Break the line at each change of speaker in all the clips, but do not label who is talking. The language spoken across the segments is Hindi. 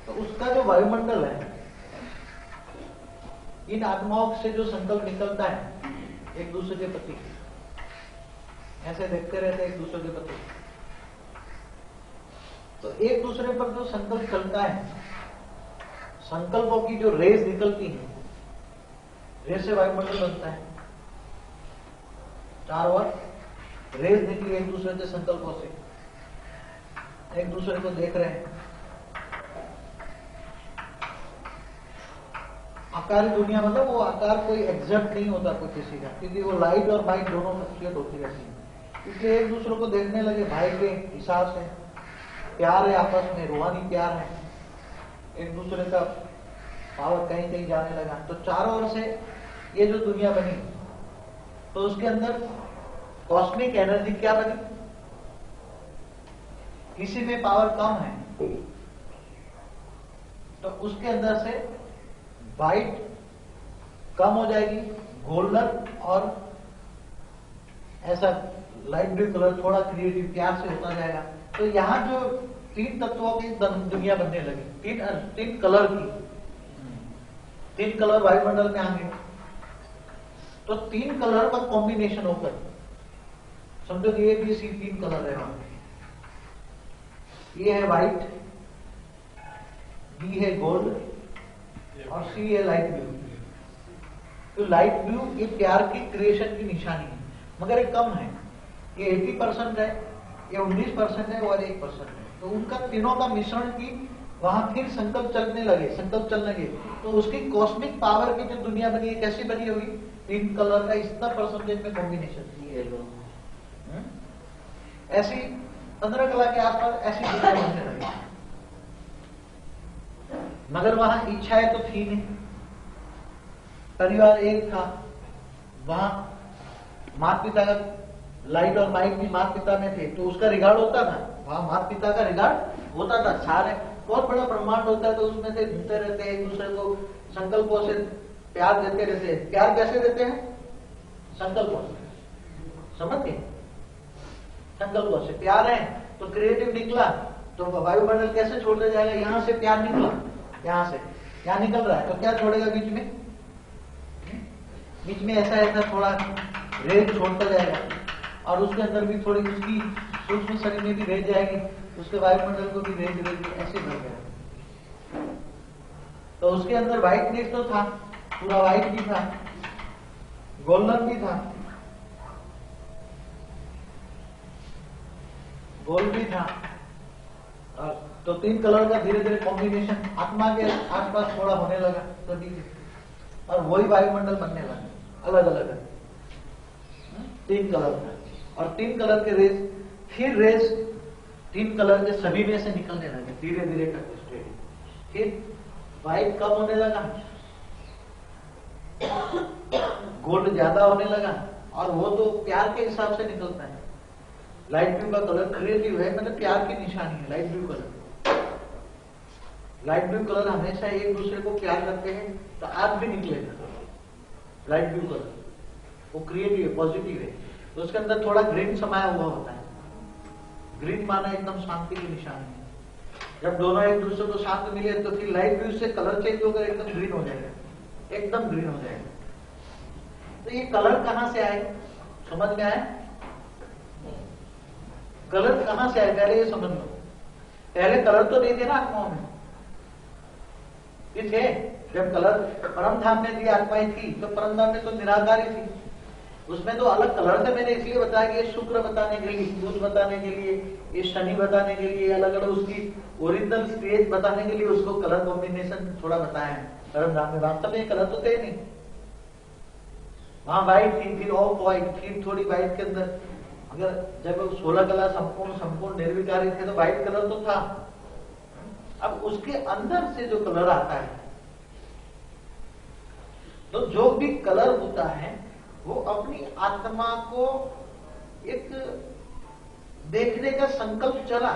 तो उसका जो वायुमंडल है, इन आत्माओं से जो संकल्प निकलता है एक दूसरे के प्रति, ऐसे देखते रहते हैं एक दूसरे के प्रति, तो एक दूसरे पर जो संकल्प चलता है, संकल्पों की जो रेस निकलती है, रेस से वायुमंडल बनता है। चारों ओर रेस निकली एक दूसरे के संकल्पों से, एक दूसरे को देख रहे हैं। आकारी दुनिया मतलब वो आकार कोई एग्जैक्ट नहीं होता कोई किसी का, क्योंकि वो लाइट और माइट दोनों फ्लक्चुएट होती रहती है। इसलिए एक दूसरे को देखने लगे भाई के हिसाब से, प्यार है आपस में, रूहानी प्यार है, एक दूसरे का पावर कहीं कहीं जाने लगा। तो चारों ओर से ये जो दुनिया बनी, तो उसके अंदर कॉस्मिक एनर्जी क्या बनी, किसी में पावर कम है तो उसके अंदर से वाइट कम हो जाएगी, गोल्डन और ऐसा लाइट ब्लू कलर थोड़ा क्रिएटिव प्यार से होता जाएगा। तो यहां जो तीन तत्वों की दुनिया बनने लगी, तीन कलर की, तीन कलर वायुमंडल में आएंगे, तो तीन कलर का कॉम्बिनेशन होकर समझो कि ए बी सी तीन कलर है वहां। ये है व्हाइट, बी है गोल्ड और सी है लाइट ब्लू। तो लाइट ब्लू ये प्यार की क्रिएशन की निशानी है, मगर ये कम है, ये 80% है, ये 19% है और 1% है। तो उनका तीनों का मिश्रण की वहां फिर संकल्प चलने लगे, संकल्प चलने लगे, तो उसकी कॉस्मिक पावर की जो दुनिया बनी है कैसी बनी होगी, तीन कलर का इतना परसेंटेज में कॉम्बिनेशन है लोग। ऐसी 15 कला के आसपास ऐसी दुनिया बनने लगी, मगर वहां इच्छाएं तो थी नहीं, परिवार एक था, वहां माता पिता का लाइट और माइट भी माता पिता में थे, तो उसका रिगार्ड होता था, वहां माता पिता का रिगार्ड होता था। सारे बहुत बड़ा ब्रह्मांड होता है, तो उसमें से घूमते रहते हैं, एक दूसरे को संकल्पों से प्यार देते रहते हैं। प्यार कैसे देते हैं, संकल्पों से, समझते हैं, संकल्पों से प्यार है तो क्रिएटिव निकला, तो वायुमंडल कैसे छोड़ने जाएगा, यहां से प्यार निकला, यहां से यहां निकल रहा है, तो क्या छोड़ेगा बीच में, बीच में ऐसा ऐसा थोड़ा रेत छोड़ता जाएगा, और उसके अंदर भी थोड़ी उसकी सूक्ष्म शरीर में भी रेत जाएगी, उसके वायुमंडल को भी रेत रेत ऐसे भर जाएगा। तो उसके अंदर व्हाइटनेस तो था, पूरा व्हाइट भी था, गोल्डन भी था, गोल्ड भी था, तो तीन कलर का धीरे धीरे कॉम्बिनेशन आत्मा के आसपास थोड़ा होने लगा सभी के, और वही वायुमंडल बनने लगा, अलग अलग तीन कलर का, और तीन कलर के रेस, फिर रेस तीन कलर के सभी में से निकलने लगे धीरे धीरे करके, फिर व्हाइट कम होने लगा, गोल्ड ज्यादा होने लगा, और वो तो प्यार के हिसाब से निकलता है। लाइट ब्लू का कलर क्रिएटिव है, मतलब प्यार की निशानी है light blue colour. Light blue colour हमेशा एक दूसरे को प्यार करते हैं, तो आज भी निकलेगा लाइट ब्लू कलर, वो क्रिएटिव है, पॉजिटिव है। तो उसके अंदर थोड़ा ग्रीन समाया हुआ होता है, ग्रीन माना एकदम शांति की निशानी है। जब दोनों एक दूसरे को शांत मिले तो फिर लाइट ब्लू से कलर चेंज होकर एकदम ग्रीन हो जाएगा, एकदम ग्रीन हो जाएगा। तो ये कलर कहां से आए, समझ में आए, कलर कहां से आए, पहले ये समझ लो। पहले कलर तो नहीं थे ना आत्माओं में, ये थे। जब कलर परम धाम में थी, आत्माएं थी, तो परम धाम में तो निराकार ही थी, उसमें तो अलग कलर थे। मैंने इसलिए बताया कि ये शुक्र बताने के लिए, बुध बताने के लिए, ये शनि बताने के लिए, अलग अलग उसकी ओरिजिनल स्टेज बताने के लिए उसको कलर कॉम्बिनेशन थोड़ा बताया है परम धाम में। वास्तव में कलर तो थे नहीं, वहां व्हाइट थी, फिर ऑफ व्हाइट, फिर थोड़ी व्हाइट के अंदर, अगर जब 16 कला संपूर्ण निर्विकारी थे तो व्हाइट कलर तो था। अब उसके अंदर से जो कलर आता है, तो जो भी कलर होता है वो अपनी आत्मा को एक देखने का संकल्प चला,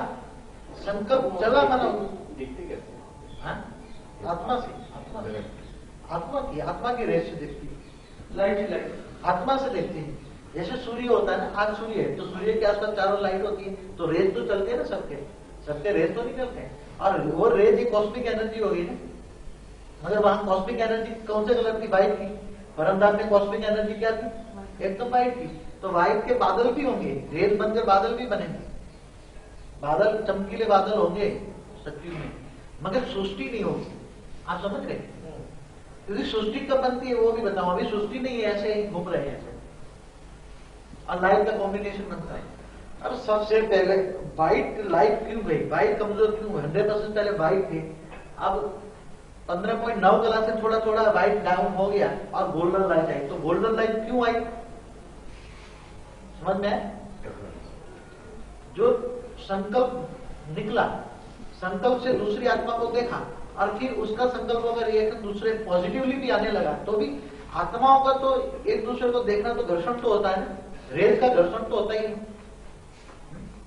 माना
दिखते कैसे,
आत्मा से, आत्मा की रेस से देखती है, लाइट आत्मा से देखती है। जैसे सूर्य होता है ना, आज सूर्य है तो सूर्य के आसपास चारों लाइट होती है, तो रेस तो चलते हैं ना, सबके रेस तो निकलते हैं। और वो रेज ही कॉस्मिक एनर्जी होगी ना। मगर वहां कॉस्मिक एनर्जी कौन से कलर की? व्हाइट की। परमधाम में कॉस्मिक एनर्जी क्या थी? एकदम व्हाइट की। तो व्हाइट के बादल भी होंगे, रेज बनकर बादल भी बनेंगे, बादल चमकीले बादल होंगे सच्ची में, मगर सृष्टि नहीं होगी। आप समझ रहे? क्योंकि सृष्टि कब बनती है वो भी बताऊं, अभी सृष्टि नहीं है, ऐसे ही घूम रहे हैं ऐसे, और लाइट का कॉम्बिनेशन बनता है। अब सबसे पहले व्हाइट लाइट क्यों गई? व्हाइट कमजोर क्यों? 100% पहले व्हाइट थे, अब 15.9 कला से थोड़ा थोड़ा व्हाइट डाउन हो गया और गोल्डन लाइट आई। तो गोल्डन लाइट क्यों आई? समझ में आए? जो संकल्प निकला, संकल्प से दूसरी आत्मा को देखा और फिर उसका संकल्प अगर रिएक्शन दूसरे पॉजिटिवली भी आने लगा, तो भी आत्माओं का तो एक दूसरे को देखना तो घर्षण तो होता है ना, रेल का घर्षण तो होता ही है,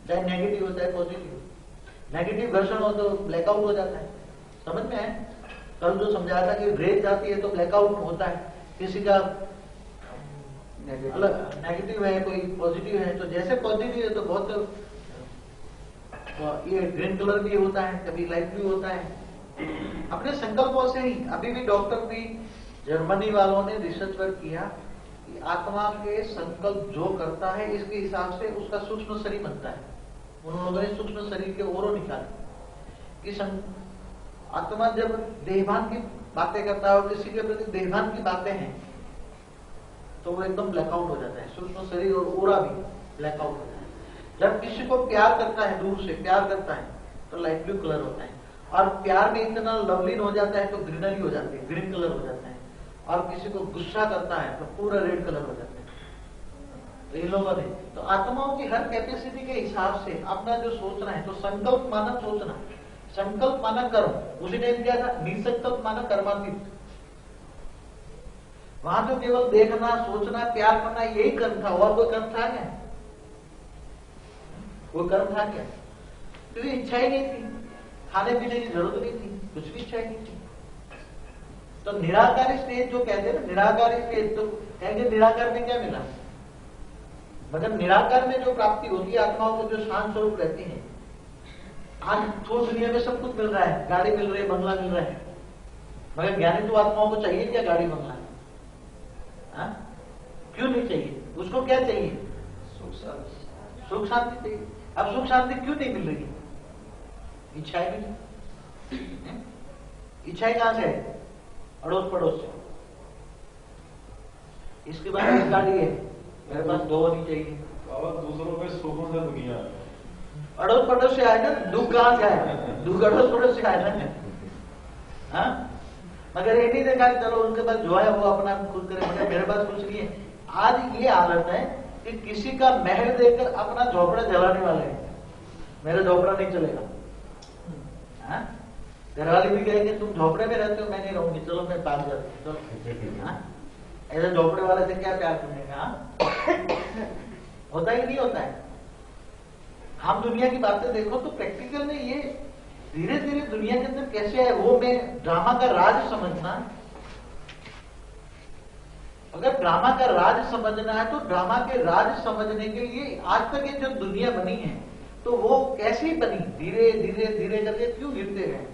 चाहे नेगेटिव हो चाहे पॉजिटिव। नेगेटिव घर्षण हो तो ब्लैकआउट हो जाता है। समझ में आए? कल जो समझाया था कि रेल जाती है तो ब्लैकआउट होता है, किसी का अलग नेगेटिव है कोई पॉजिटिव है, तो जैसे पॉजिटिव है तो बहुत ये ग्रीन कलर भी होता है, कभी लाइट भी होता है। अपने संकल्पों से ही अभी भी डॉक्टर भी जर्मनी वालों ने रिसर्च वर्क किया कि आत्मा के संकल्प जो करता है इसके हिसाब से उसका सूक्ष्म शरीर बनता है। उन लोगों ने सूक्ष्म शरीर के ओरों निकाले कि आत्मा जब देहभान की बातें करता है और किसी के प्रति देहभान की बातें हैं तो वो एकदम ब्लैकआउट हो जाता है, सूक्ष्म शरीर और ओरा भी ब्लैकआउट हो जाता है। जब किसी को प्यार करता है, दूर से प्यार करता है तो लाइट ब्लू कलर होता है, और प्यार में इतना लवलीन हो जाता है तो ग्रीनरी हो जाती है, ग्रीन कलर हो जाता है, और किसी को गुस्सा करता है तो पूरा रेड कलर हो जाता है। तो इन लोगों ने तो आत्माओं की हर कैपेसिटी के हिसाब से अपना जो सोचना है, तो संकल्प माना सोचना, संकल्प माना कर्म। उसी ने किया था निसंकल्प माना कर्मातीत। वहां तो केवल देखना, सोचना, प्यार करना यही कर्म था, और कोई कर्म था क्या? वो कर्म था क्या? क्योंकि इच्छा ही नहीं थी, खाने पीने की जरूरत नहीं थी, कुछ भी इच्छा ही नहीं थी। तो निराकारी स्टेज जो कहते हैं ना, निराकारी स्टेज, तो कहेंगे निराकार में क्या मिला? मतलब निराकार में जो प्राप्ति होती है आत्माओं को, जो शांत स्वरूप रहती है। आज तो दुनिया में सब कुछ मिल रहा है, गाड़ी मिल रही है, बंगला मिल रहा है, मगर ज्ञानी तो आत्माओं को चाहिए क्या गाड़ी बंगला? क्यों नहीं चाहिए? उसको क्या चाहिए? सुख शांति चाहिए। अब सुख शांति क्यों नहीं मिल रही? इच्छाएं भी नहीं। इच्छाएं कहां से है? अड़ोस पड़ोस से। इसके बाद एक गाड़ी है, मेरे पास दो होनी चाहिए।
दूसरों पे सुखों से दुनिया
अड़ोस पड़ोस से आए ना, दुख कहां से आए? दुख अड़ोस पड़ोस से आए ना। हाँ? मगर ये नहीं देखा चलो उनके पास जो है वो अपना खुद करे, मगर मेरे पास कुछ नहीं है। आज ये हालत है कि किसी का महल देखकर अपना झोपड़ा जलाने वाले हैं, मेरा झोपड़ा नहीं चलेगा। घरवाली भी कहेंगे तुम झोपड़े में रहते हो, मैं नहीं रहूंगी, चलो मैं पास जाती हूँ, चलो। ऐसे झोपड़े वाले से क्या प्यार करने का? होता ही नहीं होता है। हम दुनिया की बातें देखो तो प्रैक्टिकल में ये धीरे धीरे दुनिया के अंदर कैसे है, वो मैं ड्रामा का राज समझना। अगर ड्रामा का राज समझना है तो ड्रामा के राज समझने के लिए आज तक ये जो दुनिया बनी है तो वो कैसी बनी, धीरे धीरे धीरे करके क्यों गिरते गए?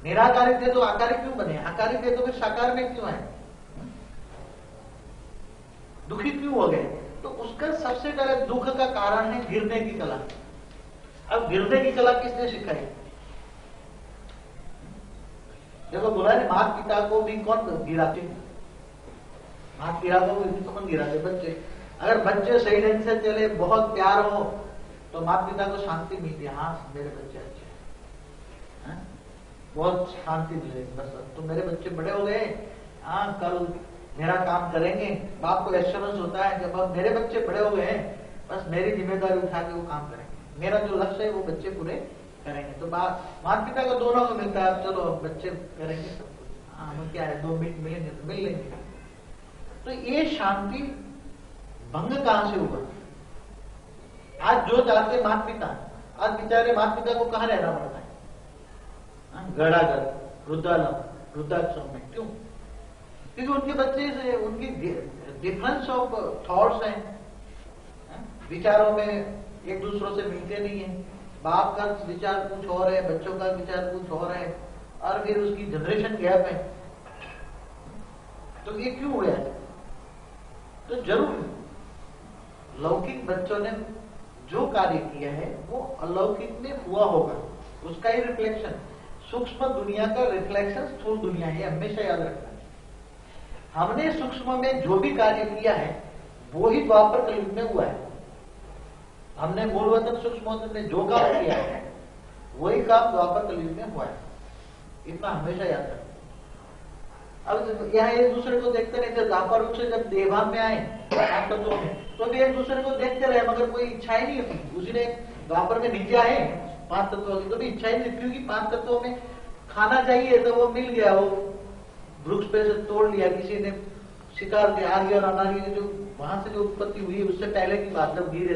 निराकारी थे तो आकारी क्यों बने, आकारी थे तो फिर साकार में क्यों आए, दुखी क्यों हो गए? तो उसका सबसे पहले दुख का कारण है गिरने की कला। अब गिरने की कला किसने सिखाई? देखो बोला है माता पिता को भी कौन गिराते? माता पिता को भी कौन गिराते? बच्चे। अगर बच्चे सही ढंग से चले, बहुत प्यार हो, तो माता पिता को शांति मिलती है। हाँ मेरे बच्चे अच्छे हैं, बहुत शांति मिलेगी। बस तो मेरे बच्चे बड़े हो गए, हाँ कल मेरा काम करेंगे। बाप को एश्योरेंस होता है जब अब मेरे बच्चे बड़े हो गए, बस मेरी जिम्मेदारी उठा के वो काम करेंगे, मेरा जो लक्ष्य है वो बच्चे पूरे करेंगे। तो माता पिता को दोनों को मिलता है, चलो बच्चे करेंगे सब कुछ, हाँ हम क्या है, 2 मिनट मिलेंगे तो मिल लेंगे। तो ये शांति भंग कहां से हुआ? आज जो चाहते माता पिता, आज बेचारे माता पिता को कहां रहना पड़ता है? गड़ागर, वृद्धाश्रम में। क्यों? क्योंकि उनके बच्चे से उनकी डिफरेंस ऑफ थॉट्स हैं, विचारों में एक दूसरों से मिलते नहीं है, बाप का विचार कुछ और है, बच्चों का विचार कुछ और है, और फिर उसकी जनरेशन गैप है। तो ये क्यों हुआ है? तो जरूर लौकिक बच्चों ने जो कार्य किया है वो अलौकिक में हुआ होगा, उसका ही रिफ्लेक्शन, सूक्ष्म दुनिया का रिफ्लेक्शन स्थूल दुनिया है, हमेशा याद रखना है। हमने सूक्ष्म में जो भी कार्य किया है वो ही द्वापर कलयुग में हुआ है। हमने मूलवतन सूक्ष्म में जो काम किया है वही काम द्वापर कलयुग में हुआ है, इतना हमेशा याद रखना। अब यहाँ एक दूसरे को देखते रहे, द्वापर युग से जब देवान में आए तत्वों में, तो भी एक दूसरे को देखते रहे, मगर कोई इच्छा ही नहीं थी। उसी ने द्वापर में नीचे आए 5 तत्वों की, तो भी इच्छा ही नहीं, क्योंकि 5 तत्वों में खाना चाहिए तो वो मिल गया, वो वृक्ष पे से तोड़ लिया, किसी ने शिकार किया, आर्य और अनार्य की जो वहां से जो उत्पत्ति हुई उससे पहले की बात जब गिरे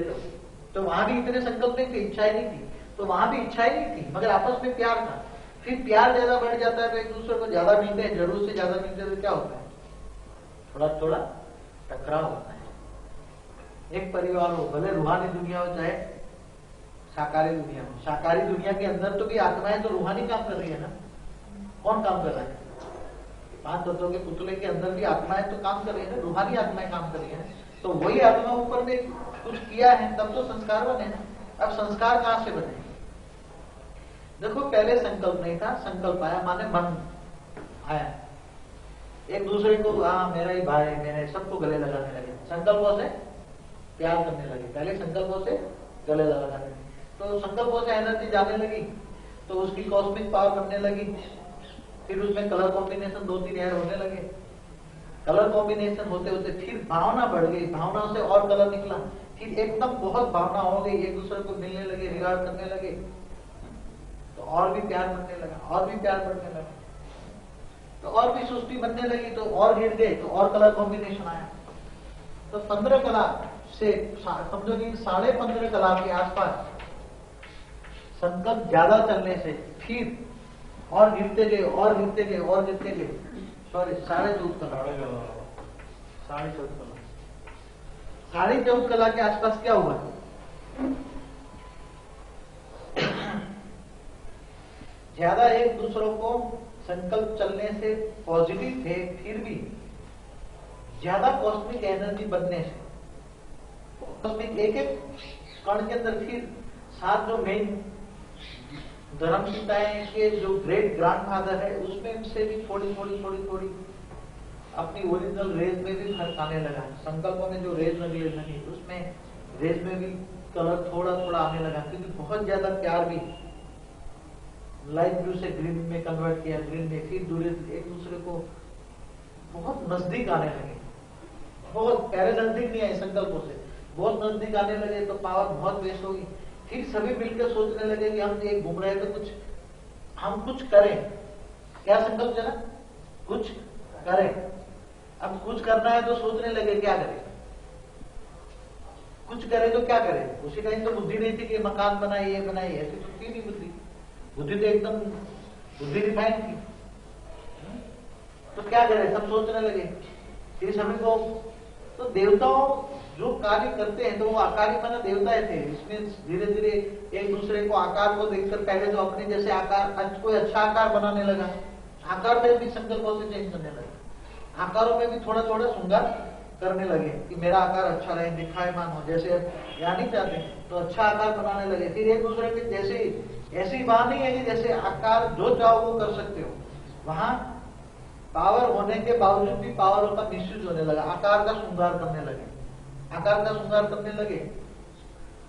तो वहां भी इतने संकल्प नहीं थे, इच्छा ही नहीं थी, तो वहां भी इच्छा ही नहीं थी, मगर आपस में प्यार था। फिर प्यार ज्यादा बढ़ जाता है तो एक दूसरे को ज्यादा मिलते हैं, जरूरत से ज्यादा मिलते हैं तो क्या होता है, थोड़ा थोड़ा टकराव होता है। एक परिवार हो, भले रूहानी दुनिया हो चाहे साकारी दुनिया हो, साकारी दुनिया के अंदर तो भी आत्माएं तो रूहानी काम कर रही है ना, कौन काम कर रहा है? 5 तत्वों के पुतले के अंदर भी आत्माएं तो काम कर रही है ना, रूहानी आत्माएं काम कर रही है। तो वही आत्मा ऊपर में कुछ किया है तब तो संस्कार बने ना। अब संस्कार कहां से बने? देखो पहले संकल्प नहीं था, संकल्प आया माने मन आया, एक दूसरे को मेरा ही भाई, मेरे सबको गले लगाने लगे, संकल्पों से प्यार करने लगे। पहले संकल्पों से गले लगाने लगे, तो संकल्पों से एनर्जी जाने लगी, तो उसकी कॉस्मिक पावर बनने लगी। फिर उसमें कलर कॉम्बिनेशन 2-3 ऐड होने लगे, कलर कॉम्बिनेशन होते होते फिर भावना बढ़ गई, भावना से और कलर निकला, फिर एकदम बहुत भावना हो गई, एक दूसरे को मिलने लगे, रिगार्ड करने लगे, तो और भी प्यार बनने लगा, और भी प्यार बढ़ने लगा, तो और भी सृष्टि बनने लगी, तो और गिर गए, तो और कलर कॉम्बिनेशन आया। तो 15 कला से समझो कि 15.5 कला के आसपास संकल्प ज्यादा चलने से फिर और गिरते गए, और गिरते गए, और गिरते गए, सॉरी 14.5 कला, 14.5 कला के आसपास क्या हुआ? ज्यादा एक दूसरों को संकल्प चलने से पॉजिटिव थे, फिर भी ज्यादा कॉस्मिक एनर्जी बनने से, कॉस्मिक एक कण के अंदर फिर 7 जो मेन धर्म पिताएं के जो ग्रेट ग्रैंडफादर है उसमें से भी थोड़ी थोड़ी अपनी ओरिजिनल रेज में भी फर्क आने लगा। संकल्पों में जो रेज लगी उसमें रेज में भी कलर थोड़ा थोड़ा आने लगा, क्योंकि बहुत ज्यादा प्यार भी लाइट ब्लू से ग्रीन में कन्वर्ट किया, ग्रीन में फिर दूर एक दूसरे को बहुत नजदीक आने लगे, बहुत पहले नजदीक नहीं आए, संकल्पों से बहुत नजदीक आने लगे, तो पावर बहुत वेस्ट होगी। फिर सभी मिलकर सोचने लगे कि हम एक घूम रहे तो हम कुछ करें, क्या संकल्प चला, कुछ करें। अब कुछ करना है तो सोचने लगे क्या करें, कुछ करें तो क्या करें। उसी टाइम तो बुद्धि नहीं थी कि मकान बनाए, ये बनाए, ऐसी तो थी नहीं बुद्धि, बुद्धि तो एकदम बुद्धि रिफाइन थी। तो क्या करें, सब सोचने लगे। फिर सभी को, तो देवताओं जो कार्य करते हैं तो वो आकारी माना देवता थे, इसमें धीरे धीरे एक दूसरे को आकार को देखकर पहले तो अपने जैसे आकार, कोई अच्छा आकार बनाने लगा, आकार में भी संकल्पों से चेंज करने लगा, आकारों में भी थोड़ा थोड़ा श्रृंगार करने लगे कि मेरा आकार अच्छा रहे, दिखायमान हो, जैसे यहाँ नहीं चाहते तो अच्छा आकार बनाने लगे। फिर एक दूसरे के जैसे ऐसी बात नहीं है कि जैसे आकार जो चाहो वो कर सकते हो, वहां पावर होने के बावजूद भी पावरों का मिसयूज होने लगा, आकार का श्रृंगार करने लगे, आकार का श्रृंगार करने लगे,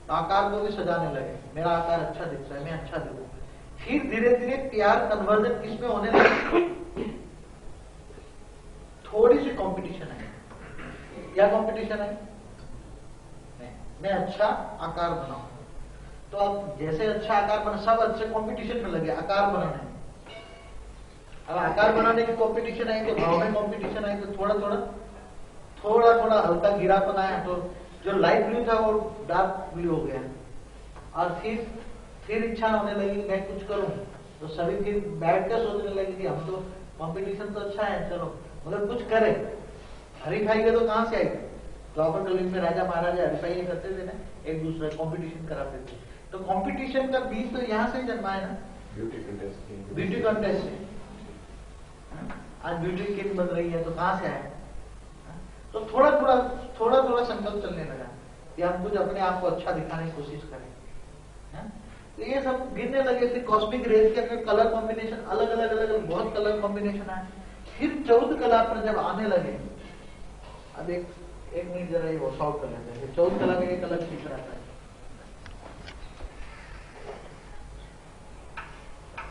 तो आकार को भी सजाने लगे, मेरा आकार अच्छा दिख रहा है, मैं अच्छा दिखूं। फिर धीरे धीरे प्यार कन्वर्जन किसमें होने लगे, थोड़ी सी कंपटीशन है। क्या कंपटीशन है? मैं अच्छा आकार बनाऊं, तो अब जैसे अच्छा आकार बना, सब अच्छे कंपटीशन में लगे आकार बनाने। अब आकार बनाने की कंपटीशन है तो भाव में कंपटीशन है, तो थोड़ा थोड़ा हल्का गिरापन आया, तो जो लाइट ब्लू था वो डार्क ब्लू हो गया, और फिर इच्छा होने लगी मैं कुछ करूं, तो सभी फिर बैठ कर सोचने लगे कि हम तो कंपटीशन तो अच्छा है, चलो मतलब कुछ करें। हरीफाई के तो कहां से आएगी, द्वापर कलयुग में राजा महाराजा हरीफाई करते थे ना, एक दूसरे कंपटीशन कराते थे, तो कंपटीशन का बीज तो यहाँ से जन्मा है ना, ब्यूटी कॉन्टेस्ट से। आज ब्यूटी किट बन रही है तो कहाँ से आया? तो थोड़ा थोड़ा संकल्प चलने लगा कि हम कुछ अपने आप को अच्छा दिखाने की कोशिश करें। तो ये सब गिरने लगे थे। कॉस्मिक रेज के अंदर कलर कॉम्बिनेशन अलग अलग बहुत कलर कॉम्बिनेशन आए। फिर 14 कला पर जब आने लगे, अब एक मिनट जरा ये वॉश आउट कर लेते हैं। 14 कला में एक अलग फीचर आता है।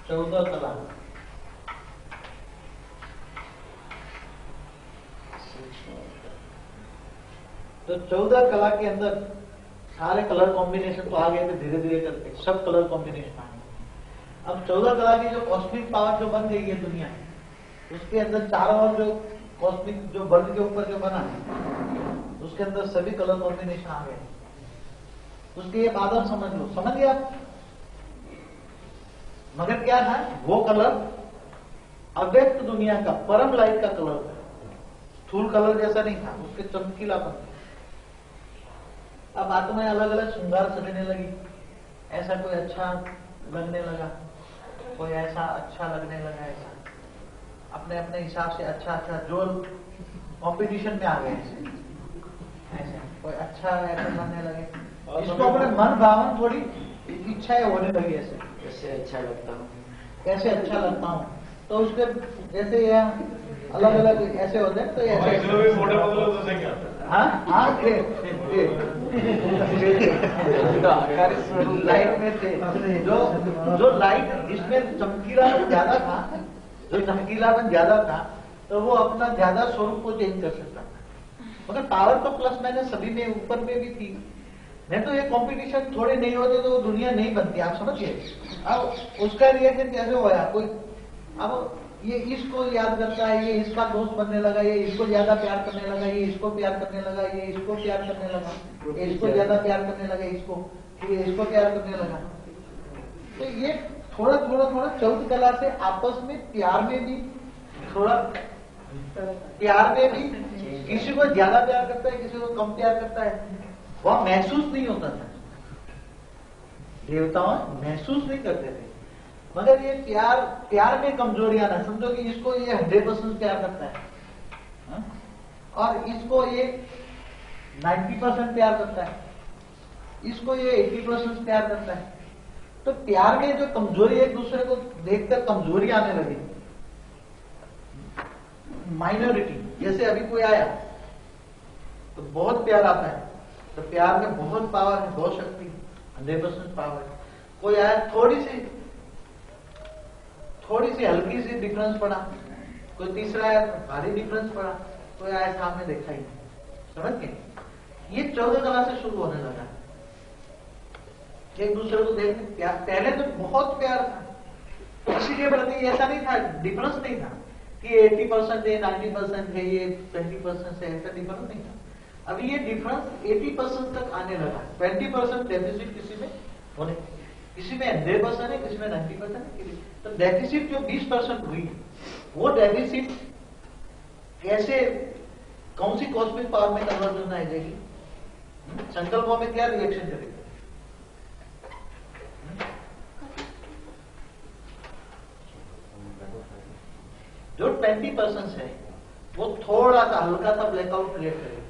14 कला तो 14 कला के अंदर सारे कलर कॉम्बिनेशन तो आ गए थे धीरे धीरे करके, सब कलर कॉम्बिनेशन आ गए। अब 14 कला की जो कॉस्मिक पावर जो बन गई है दुनिया, उसके अंदर चारों ओर जो कॉस्मिक जो बर्ड के ऊपर जो बना है, उसके अंदर सभी कलर कॉम्बिनेशन आ गए। उसके एक आदर समझ लो, समझ गया? मगर क्या था वो कलर? अव्यक्त दुनिया का परम लाइट का कलर था, स्थूल कलर जैसा नहीं था, उसके चमकीलापन। अब आत्माएं अलग अलग श्रृंगार सजने लगी। ऐसा कोई अच्छा लगने लगा, कोई ऐसा अच्छा लगने लगा, ऐसा अपने अपने हिसाब से अच्छा जो कंपटीशन में आ गए ऐसे कोई अच्छा ऐसा बनने लगे। इसको अपने मन भावन थोड़ी इच्छाएं होने लगी, ऐसे
कैसे अच्छा लगता हूँ,
कैसे अच्छा लगता हूँ। तो उसके जैसे ये अलग अलग ऐसे होते हैं। तो ऐसे
मोटे बदलो तो से क्या?
हाँ लाइट में थे जो लाइट जिसमें चमकीलापन ज्यादा था, तो वो अपना ज्यादा स्वरूप को चेंज कर सकता था। मगर पावर तो प्लस माइनस सभी में ऊपर में भी थी। नहीं तो ये कंपटीशन थोड़े नहीं होते तो वो दुनिया नहीं बनती। आप समझिए। अब उसका रिएक्शन कैसे हुआ? कोई अब ये इसको याद करता है, ये इसका दोस्त बनने लगा, ये इसको ज्यादा प्यार करने लगा, ये इसको प्यार करने लगा, ये इसको प्यार करने लगा, ये इसको ज्यादा प्यार करने लगा, इसको फिर इसको प्यार करने लगा। तो ये थोड़ा 14 कला से आपस में प्यार में भी किसी को ज्यादा प्यार करता है, किसी को कम प्यार करता है, वह महसूस नहीं होता था। देवताओं महसूस नहीं करते थे। मगर ये प्यार में कमजोरी आना, समझो कि इसको ये 100% प्यार करता है, हा? और इसको ये 90% प्यार करता है, इसको ये 80% प्यार करता है। तो प्यार में जो कमजोरी, एक दूसरे को देखकर कमजोरी आने लगी, माइनॉरिटी। जैसे अभी कोई आया तो बहुत प्यार आता है, तो प्यार में बहुत पावर है, बहुत शक्ति, 100% पावर है। कोई आया थोड़ी सी हल्की सी डिफरेंस पड़ा, कोई तीसरा आया भारी डिफरेंस पड़ा, कोई आया सामने देखा ही नहीं। समझ गए? ये 14 कला से शुरू होने लगा। एक दूसरे को देखने प्यार, पहले तो बहुत प्यार था, किसी के प्रति ऐसा नहीं था, डिफरेंस नहीं था कि 80% है, 90% है, ये 20% है, ऐसा डिफरेंस नहीं था। अभी ये डिफरेंस 80% तक आने लगा। 20% डेफिसिट किसी में होने, किसी में 100% है, किसी में 90% है। तो डेफिसिट जो 20% हुई, वो डेफिसिट कैसे, कौन सी कॉस्मिक पावर में कन्वर्जन आ जाएगी? संकल्पों में क्या रिएक्शन करेगी? जो 20% है वो थोड़ा सा हल्का सा ब्लैकआउट क्रिएट करेगी।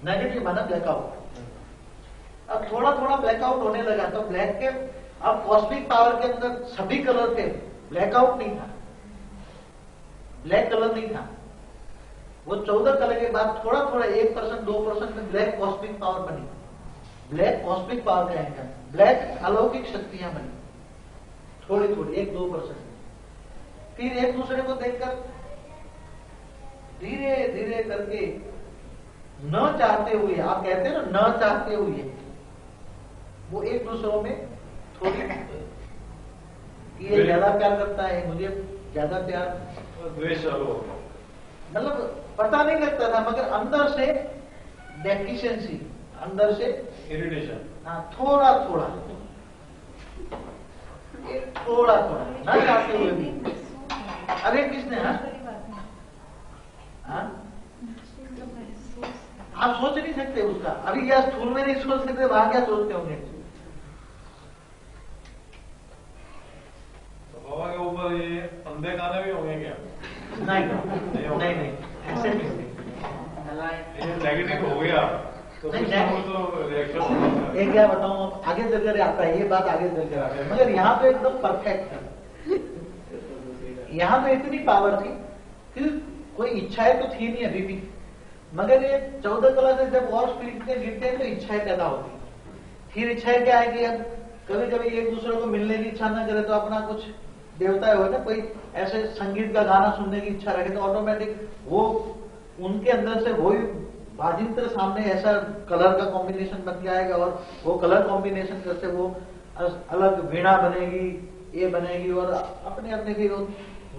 नेगेटिव माना ब्लैकआउट। अब थोड़ा ब्लैकआउट होने लगा तो ब्लैक के, अब कॉस्मिक पावर के अंदर सभी कलर के ब्लैकआउट नहीं था, ब्लैक कलर नहीं था। वो 14 कलर के बाद थोड़ा 1% 2% में ब्लैक कॉस्मिक पावर बनी। ब्लैक कॉस्मिक पावर का एंगल, ब्लैक अलौकिक शक्तियां बनी थोड़ी 1-2%। फिर एक दूसरे को देखकर धीरे धीरे करके, न चाहते हुए, आप कहते हैं ना, न चाहते हुए वो एक दूसरों में थोड़ी, ये ज्यादा प्यार करता है, मुझे ज्यादा प्यार,
द्वेष चालू होगा।
मतलब पता नहीं लगता था, मगर अंदर से डेफिशिएंसी, अंदर से
इरिटेशन,
हाँ, थोड़ा ना चाहते हुए भी। अरे किसने? आप सोच नहीं सकते उसका। अभी यह स्थूल में नहीं सोच सकते, वहां क्या सोचते होंगे।
तो बाबा के ऊपर ये अंधे गाने भी होंगे क्या?
नहीं, ऐसे नहीं।
ये नेगेटिव हो गया तो
नहीं,
कुछ ना कुछ तो रिएक्शन होगा।
एक क्या बताऊं, आगे चलकर आता है, ये बात आगे चलकर आता है, मगर यहाँ पे एकदम परफेक्ट है। यहाँ पे इतनी पावर थी कि कोई इच्छाएं तो थी नहीं अभी भी, मगर ये 14 कला से जब और स्पीड में गिरते हैं तो इच्छाएं पैदा होती। फिर इच्छाएं क्या है कि अब कभी कभी एक दूसरे को मिलने की इच्छा ना करे तो अपना कुछ देवता हो ना, कोई ऐसे संगीत का गाना सुनने की इच्छा रखे तो ऑटोमेटिक वो उनके अंदर से वही बाजिंत्र सामने ऐसा कलर का कॉम्बिनेशन बन के आएगा, और वो कलर कॉम्बिनेशन करके वो अलग वीणा बनेगी, ये बनेगी, और अपने अपने की वो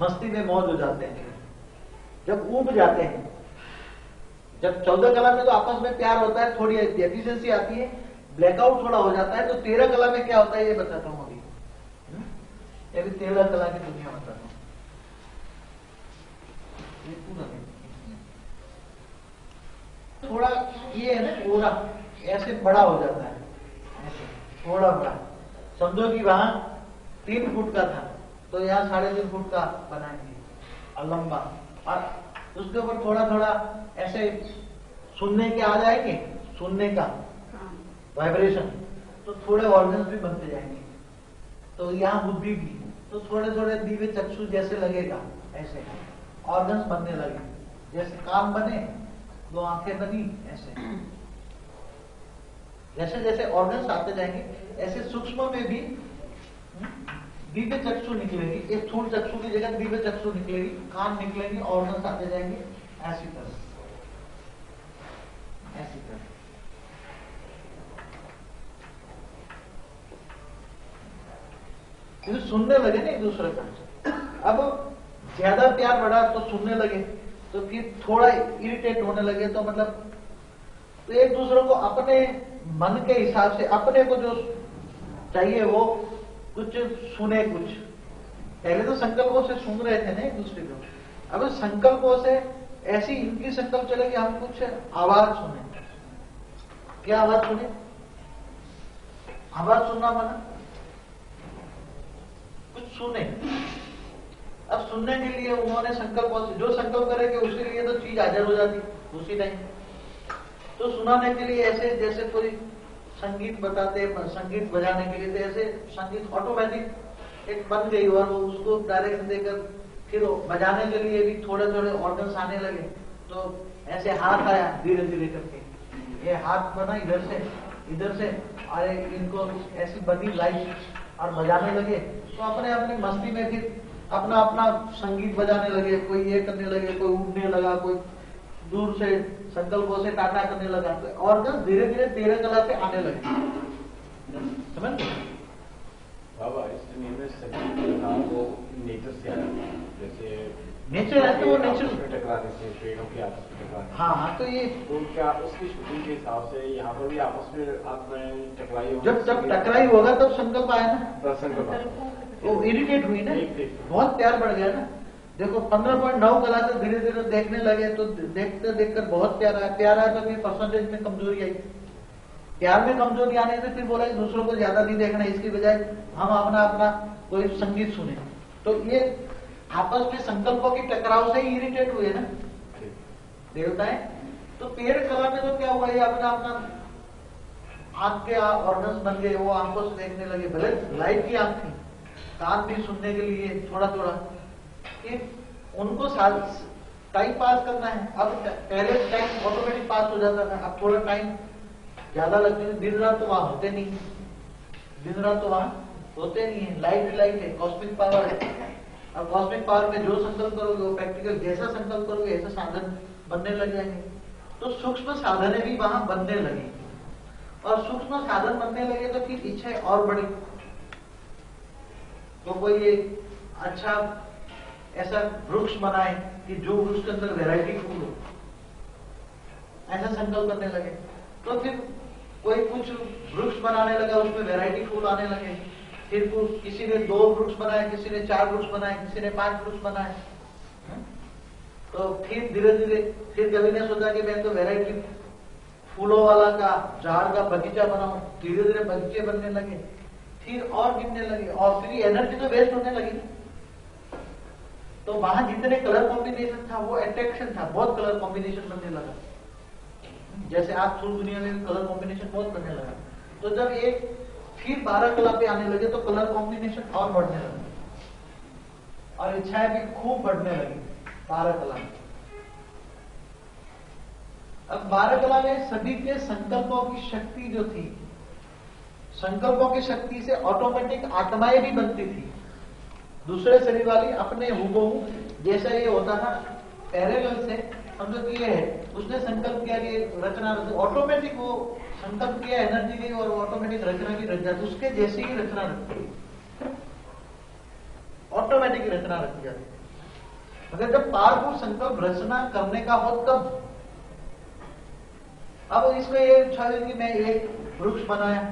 मस्ती में मौज हो जाते हैं। जब ऊब जाते हैं, जब 14 कला में तो आपस में प्यार होता है, थोड़ी एफिशिएंसी आती है, ब्लैकआउट थोड़ा हो जाता है, तो 13 कला में क्या होता है ये बताता हूं अभी। ये भी 13 कला की दुनिया बताता हूं। थोड़ा ये है ना, पूरा ऐसे बड़ा हो जाता है, ऐसे थोड़ा बड़ा। समझो कि वहां 3 फुट का था तो यहाँ 3.5 फुट का बनाएंगे और लंबा, और उसके ऊपर थोड़ा थोड़ा ऐसे सुनने के आ जाएंगे, सुनने का वाइब्रेशन, तो थोड़े ऑर्गन्स भी बनते जाएंगे। तो यहाँ बुद्धि भी, तो थोड़े थोड़े दिव्य चक्षु जैसे लगेगा, ऐसे ऑर्गन्स बनने लगे, जैसे कान बने, 2 आंखें बनी, ऐसे जैसे जैसे ऑर्गन्स आते जाएंगे, ऐसे सूक्ष्म में भी दिव्य चक्षु निकलेगी। एक स्थूल चक्षु की जगह दिव्य चक्षु निकलेगी, कान निकलेंगे, ऑर्गन्स आते जाएंगे, ऐसी तरह ऐसी तरह। सुनने लगे ना एक दूसरे का। अब ज्यादा प्यार बढ़ा तो सुनने लगे, तो फिर थोड़ा इरिटेट होने लगे, तो मतलब तो एक दूसरे को अपने मन के हिसाब से, अपने को जो चाहिए वो कुछ सुने। कुछ पहले तो संकल्पों से सुन रहे थे ना एक दूसरे को, अब संकल्पों से ऐसी इनकी संकल्प चले कि हम कुछ आवाज सुने। क्या आवाज सुने? आवाज सुनना माना कुछ सुने। अब सुनने के लिए उन्होंने संकल्पों से जो संकल्प करेंगे उसके लिए तो चीज हाजिर हो जाती उसी टाइम। तो सुनाने के लिए ऐसे जैसे कोई संगीत बताते, संगीत बजाने के लिए तो ऐसे संगीत ऑटोमेटिक एक बन गई, और वो उसको डायरेक्शन देकर फिर बजाने के लिए भी थोड़े थोड़े ऑर्गन्स आने लगे। तो ऐसे हाथ आया धीरे धीरे करके, ये हाथ बना इधर से और इनको ऐसी बनी लाइट और बजाने लगे। तो अपने अपने मस्ती में फिर अपना अपना संगीत बजाने लगे, कोई ये करने लगे, कोई उड़ने लगा, कोई दूर से संकल्पों से टाटा करने लगा। तो ऑर्गन्स धीरे धीरे 13 कला से आने लगे, समझ गए?
बाबा इस दुनिया में सभी था वो नेचर से आया, जैसे
नेचर है तो वो नेचर
टकराने से, पेड़ों के आपस में टकराने।
हाँ, तो ये
तो क्या उसकी शूटिंग के हिसाब से यहाँ पर भी आपस में आत्माएं टकराई होंगी?
जब टकराई होगा तब संकल्प आया ना,
संकल्प
वो इरिटेट हुई ना, बहुत प्यार बढ़ गया ना। देखो 15.9 कला से धीरे धीरे देखने लगे, तो देखते देखकर बहुत प्यार आया। प्यार आया तो फिर परसेंटेज में कमजोरी आई। प्यार में कमजोरी आने से फिर बोला कि दूसरों को ज्यादा नहीं देखना, इसकी बजाय हम अपना अपना कोई संगीत सुने। तो ये आपस में संकल्पों की टकराव से ही इरिटेट हुए ना देवताएं। तो 13 कला में तो क्या हुआ, ये अपना अपना आंख के ऑर्गन्स बन गए, वो आंखों से देखने लगे। भले लाइट की आंख थी, कान भी सुनने के लिए थोड़ा थोड़ा, कि उनको टाइम पास करना है। अब पहले टाइम ऑटोमेटिक पास हो जाता था, अब थोड़ा टाइम ज्यादा लगते हैं। दिन रात तो वहां होते नहीं, दिन रात तो वहां होते नहीं है। लाइट है, कॉस्मिक पावर है। अब कॉस्मिक पावर में जो संकल्प करोगे वो प्रैक्टिकल, जैसा संकल्प करोगे ऐसा साधन बनने लग जाएंगे। तो सूक्ष्म साधने भी वहां बनने लगे, और सूक्ष्म साधन बनने लगे तो फिर इच्छाएं और बढ़ी। तो कोई ये अच्छा ऐसा वृक्ष बनाए कि जो वृक्ष के अंदर वैरायटी फूल हो, ऐसा संकल्प करने लगे। तो फिर कोई कुछ वृक्ष बनाने लगा, उसमें वैरायटी फूल आने लगे। फिर किसी ने 2 वृक्ष बनाए, किसी ने 4 वृक्ष बनाए, किसी ने 5 वृक्ष बनाए। तो फिर धीरे धीरे फिर कभी ने सोचा कि मैं तो वैरायटी फूलों वाला का झाड़ का बगीचा बनाऊं, धीरे धीरे बगीचे बनने लगे, फिर और गिनने लगे, और फिर एनर्जी तो वेस्ट होने लगी। तो वहां जितने कलर कॉम्बिनेशन था वो अट्रैक्शन था, बहुत कलर कॉम्बिनेशन बनने लगा। जैसे आज फुल दुनिया में कलर कॉम्बिनेशन बहुत बनने लगा। तो जब एक फिर 12 कला पे आने लगे तो कलर कॉम्बिनेशन और बढ़ने लगे और इच्छाएं भी खूब बढ़ने लगी 12 कला में। अब 12 कला में सभी के संकल्पों की शक्ति जो थी, संकल्पों की शक्ति से ऑटोमेटिक आत्माएं भी बनती थी, दूसरे शरीर वाली अपने हुबहू जैसा ये होता था पैरेलल से। समझो कि ये है, उसने संकल्प किया कि रचना, ऑटोमेटिक वो संकल्प किया, एनर्जी गई और ऑटोमेटिक रचना की रच जाती, उसके जैसी ही रचना रखती है, ऑटोमेटिक रचना रखी जाती है। मगर जब पावरफुल संकल्प रचना करने का हो तब, अब इसको ये इच्छा कि मैं एक वृक्ष बनाया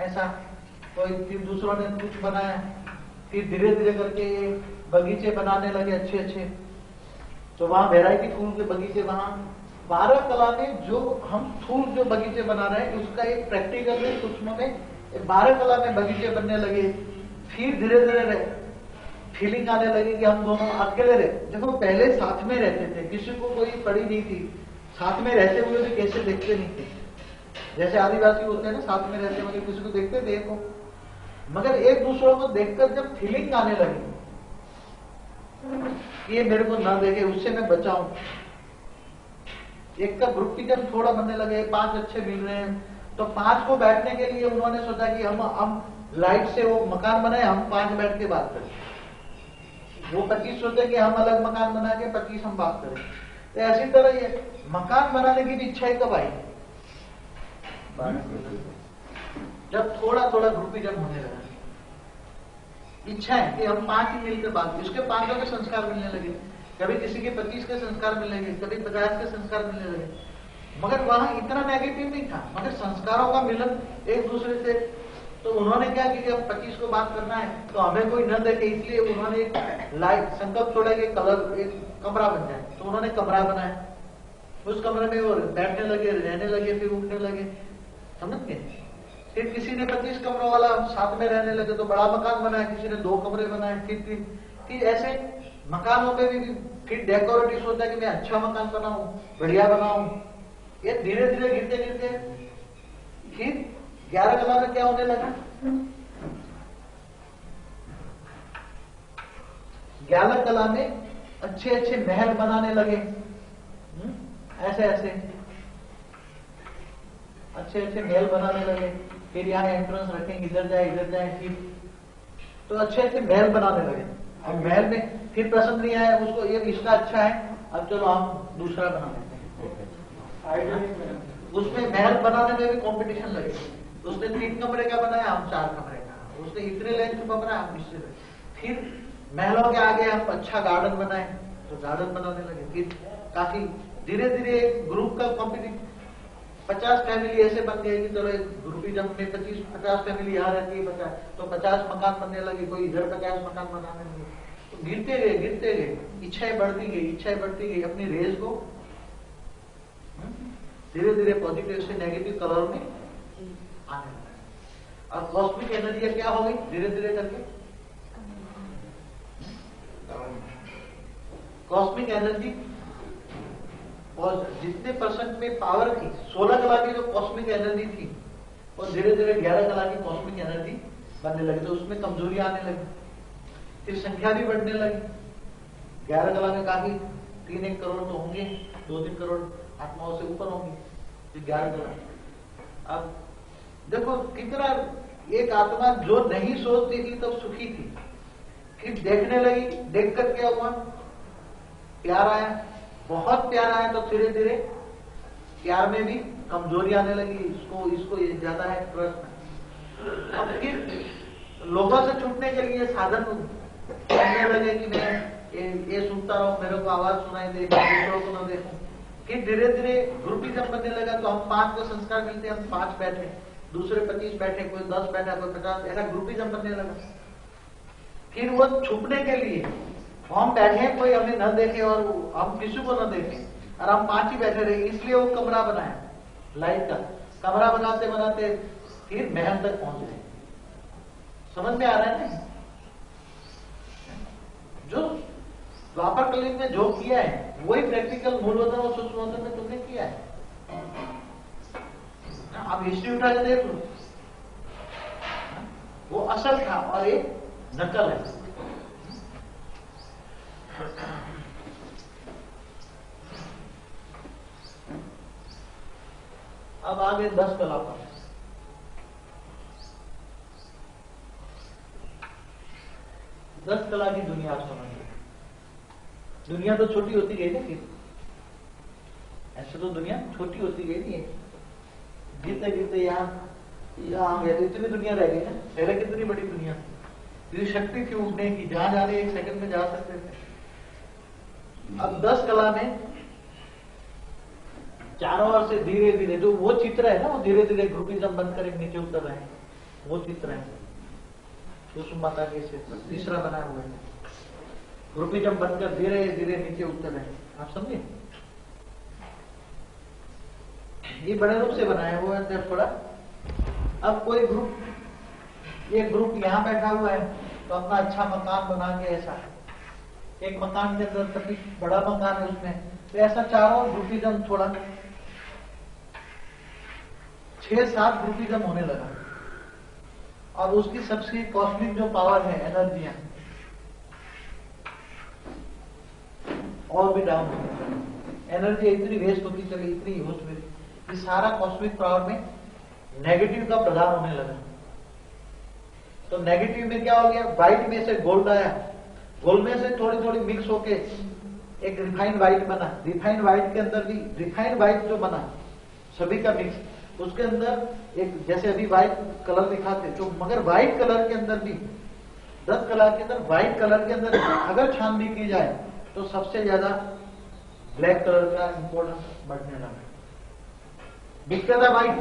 ऐसा, कोई फिर दूसरों ने वृक्ष बनाया, फिर धीरे धीरे करके ये बगीचे बनाने लगे अच्छे अच्छे। तो वहां वैरायटी फूल के बगीचे, वहां 12 कला में जो हम फूल जो बगीचे बना रहे हैं उसका एक प्रैक्टिकल में सूक्ष्म में 12 कला में बगीचे बनने लगे। फिर धीरे धीरे फीलिंग आने लगी कि हम दोनों अकेले रहे। देखो पहले साथ में रहते थे, किसी को कोई पड़ी नहीं थी, साथ में रहते हुए भी कैसे देखते नहीं थे। जैसे आदिवासी होते हैं ना, साथ में रहते मगर किसी को देखते देखो, मगर एक दूसरे को देखकर जब फीलिंग आने लगी कि ये मेरे को ना देखे, उससे मैं बचाऊं, एक का ग्रुप की जब थोड़ा बनने लगे, 5 अच्छे मिल रहे हैं, तो 5 को बैठने के लिए उन्होंने सोचा कि हम लाइट से वो मकान बनाए, हम 5 बैठ के बात करें। वो 25 सोचे कि हम अलग मकान बना के 25 हम बात करें। तो ऐसी तरह ये मकान बनाने की भी इच्छा कब आई? जब थोड़ा थोड़ा ग्रुपिज्म होने लगा, इच्छा है कि हम 5 ही मिलकर बात, इसके 5 के संस्कार मिलने लगे, कभी किसी के 25 के संस्कार मिलने लगे, कभी 50 के संस्कार मिलने लगे। मगर वहां इतना नेगेटिव नहीं था, मगर संस्कारों का मिलन एक दूसरे से। तो उन्होंने क्या किया, 25 को बात करना है तो हमें कोई न देखे, इसलिए उन्होंने एक लाइट संकल्प छोड़ा कि कलर एक कमरा बन जाए। तो उन्होंने कमरा बनाया, उस कमरे में वो बैठने लगे, रहने लगे, फिर उठने लगे, समझ गए। फिर किसी ने 25 कमरों वाला साथ में रहने लगे तो बड़ा मकान बनाया, किसी ने 2 कमरे बनाए, फिर ऐसे मकानों में भी फिर डेकोरेटिव होता है कि मैं अच्छा मकान बनाऊं, बढ़िया बनाऊं। ये धीरे धीरे गिरते गिरते फिर 11 कला में क्या होने लगा, 11 कला में अच्छे अच्छे महल बनाने लगे, ऐसे ऐसे अच्छे अच्छे महल बनाने लगे। फिर यहाँ एंट्रेंस रखेंगे, इधर जाए फिर, तो अच्छे अच्छे महल बनाने लगे। अब महल में फिर पसंद नहीं आया उसको, ये इसका अच्छा है, अब चलो हम दूसरा बना लेते हैं। उसमें महल बनाने में भी कंपटीशन लगे। उसने 3 कमरे का बनाया, हम 4 कमरे का, उसने इतने लेंथ का बनाया, हम इससे। फिर महलों के आगे हम अच्छा गार्डन बनाए तो गार्डन बनाने लगे। फिर काफी धीरे धीरे ग्रुप का कॉम्पिटिशन, 50 फैमिली ऐसे बन गए कि चलो एक ग्रुपिज्म में 50 फैमिली यहाँ रहती है, 50 तो 50 मकान बनने लगे, कोई इधर 50 मकान बनाने लगे। तो गिरते गए, इच्छाएं बढ़ती गई, अपनी रेस को धीरे धीरे पॉजिटिव से नेगेटिव कलर में आने लगा। और कॉस्मिक एनर्जी क्या हो गई धीरे धीरे करके, कॉस्मिक एनर्जी और जितने परसेंट में पावर थी, 16 कला की जो कॉस्मिक एनर्जी थी, और धीरे धीरे 11 कला की कॉस्मिक एनर्जी बनने लगी। तो उसमें कमजोरी आने लगी, फिर संख्या भी बढ़ने लगी। 11 कला में काफी 3-1 करोड़ तो होंगे, 2-3 करोड़ आत्माओं से ऊपर होंगी, फिर 11 कला। अब देखो कितना, एक आत्मा जो नहीं सोचती थी तब सुखी थी, फिर देखने लगी, देखकर क्या हुआ, प्यार आया, बहुत प्यार आया, तो धीरे धीरे प्यार में भी कमजोरी आने लगी, इसको ये ज्यादा है प्रश्न। अब फिर लोगों से छूटने के लिए साधन करने लगे कि मैं ये सुनता रहूं, मेरे को आवाज सुनाई दे, दूसरों को न देखूं। फिर धीरे धीरे ग्रुपिज्म बनने लगा, तो हम 5 को संस्कार मिलते, हम 5 बैठे, दूसरे 25 बैठे, कोई 10 बैठा, कोई 50, ऐसा ग्रुपिज्म बनने लगा। फिर वो छुपने के लिए हम बैठे, कोई हमें न देखे और हम किसी को न देखे, और हम 5 ही बैठे रहे, इसलिए वो कमरा बनाया। लाइट का कमरा बनाते बनाते फिर महल तक पहुंच गए। समझ में आ रहा है ना? जो द्वापर कलियुग में जो किया है वही प्रैक्टिकल मूलवतन और सूक्ष्मवतन में तुमने किया है। आप हिस्ट्री उठा के देख लो, वो असल था और एक नकल है। अब आगे 10 कला पर। 10 कला की दुनिया समझ। दुनिया तो छोटी होती गई ना, फिर ऐसे तो दुनिया छोटी होती गई नहीं है। गिरते गिरते यहाँ इतनी दुनिया रह गई ना। पहले कितनी बड़ी दुनिया थी, ये शक्ति थी उठने की, जहां जाने 1 सेकंड में जा सकते थे। अब 10 कला में चारों ओर से धीरे धीरे जो वो चित्र है ना, वो धीरे धीरे ग्रुपिज्म बनकर एक नीचे उतर रहे हैं। वो चित्र है सुषमा माता के से तीसरा बना हुआ है, ग्रुपिज्म बनकर धीरे धीरे नीचे उतर रहे हैं। आप समझे? ये बड़े रूप से बनाया हुआ है थोड़ा। अब कोई ग्रुप, ये ग्रुप यहाँ बैठा हुआ है तो अपना अच्छा मकान बना के, ऐसा एक मकान के अंदर तभी बड़ा मकान है उसमें, तो ऐसा चारों ग्रुपिज्म थोड़ा 6-7 ग्रुपिज्म होने लगा। और उसकी सबसे कॉस्मिक जो पावर है, एनर्जियां और भी डाउन होने लगी। एनर्जी इतनी वेस्ट होती चली, इतनी यूज हुई कि सारा कॉस्मिक पावर में नेगेटिव का प्रदान होने लगा। तो नेगेटिव में क्या हो गया, व्हाइट में से गोल्ड आया, गोल्ड में से थोड़ी थोड़ी मिक्स होके एक रिफाइंड व्हाइट बना। रिफाइंड व्हाइट के अंदर भी रिफाइंड व्हाइट जो बना सभी का मिक्स, उसके अंदर एक जैसे अभी व्हाइट कलर दिखाते जो, मगर व्हाइट कलर के अंदर भी 10 कलर के अंदर व्हाइट कलर के अंदर अगर छानबीन की जाए तो सबसे ज्यादा ब्लैक कलर का इंपोर्टेंस बढ़ने लगा। दिखता था व्हाइट,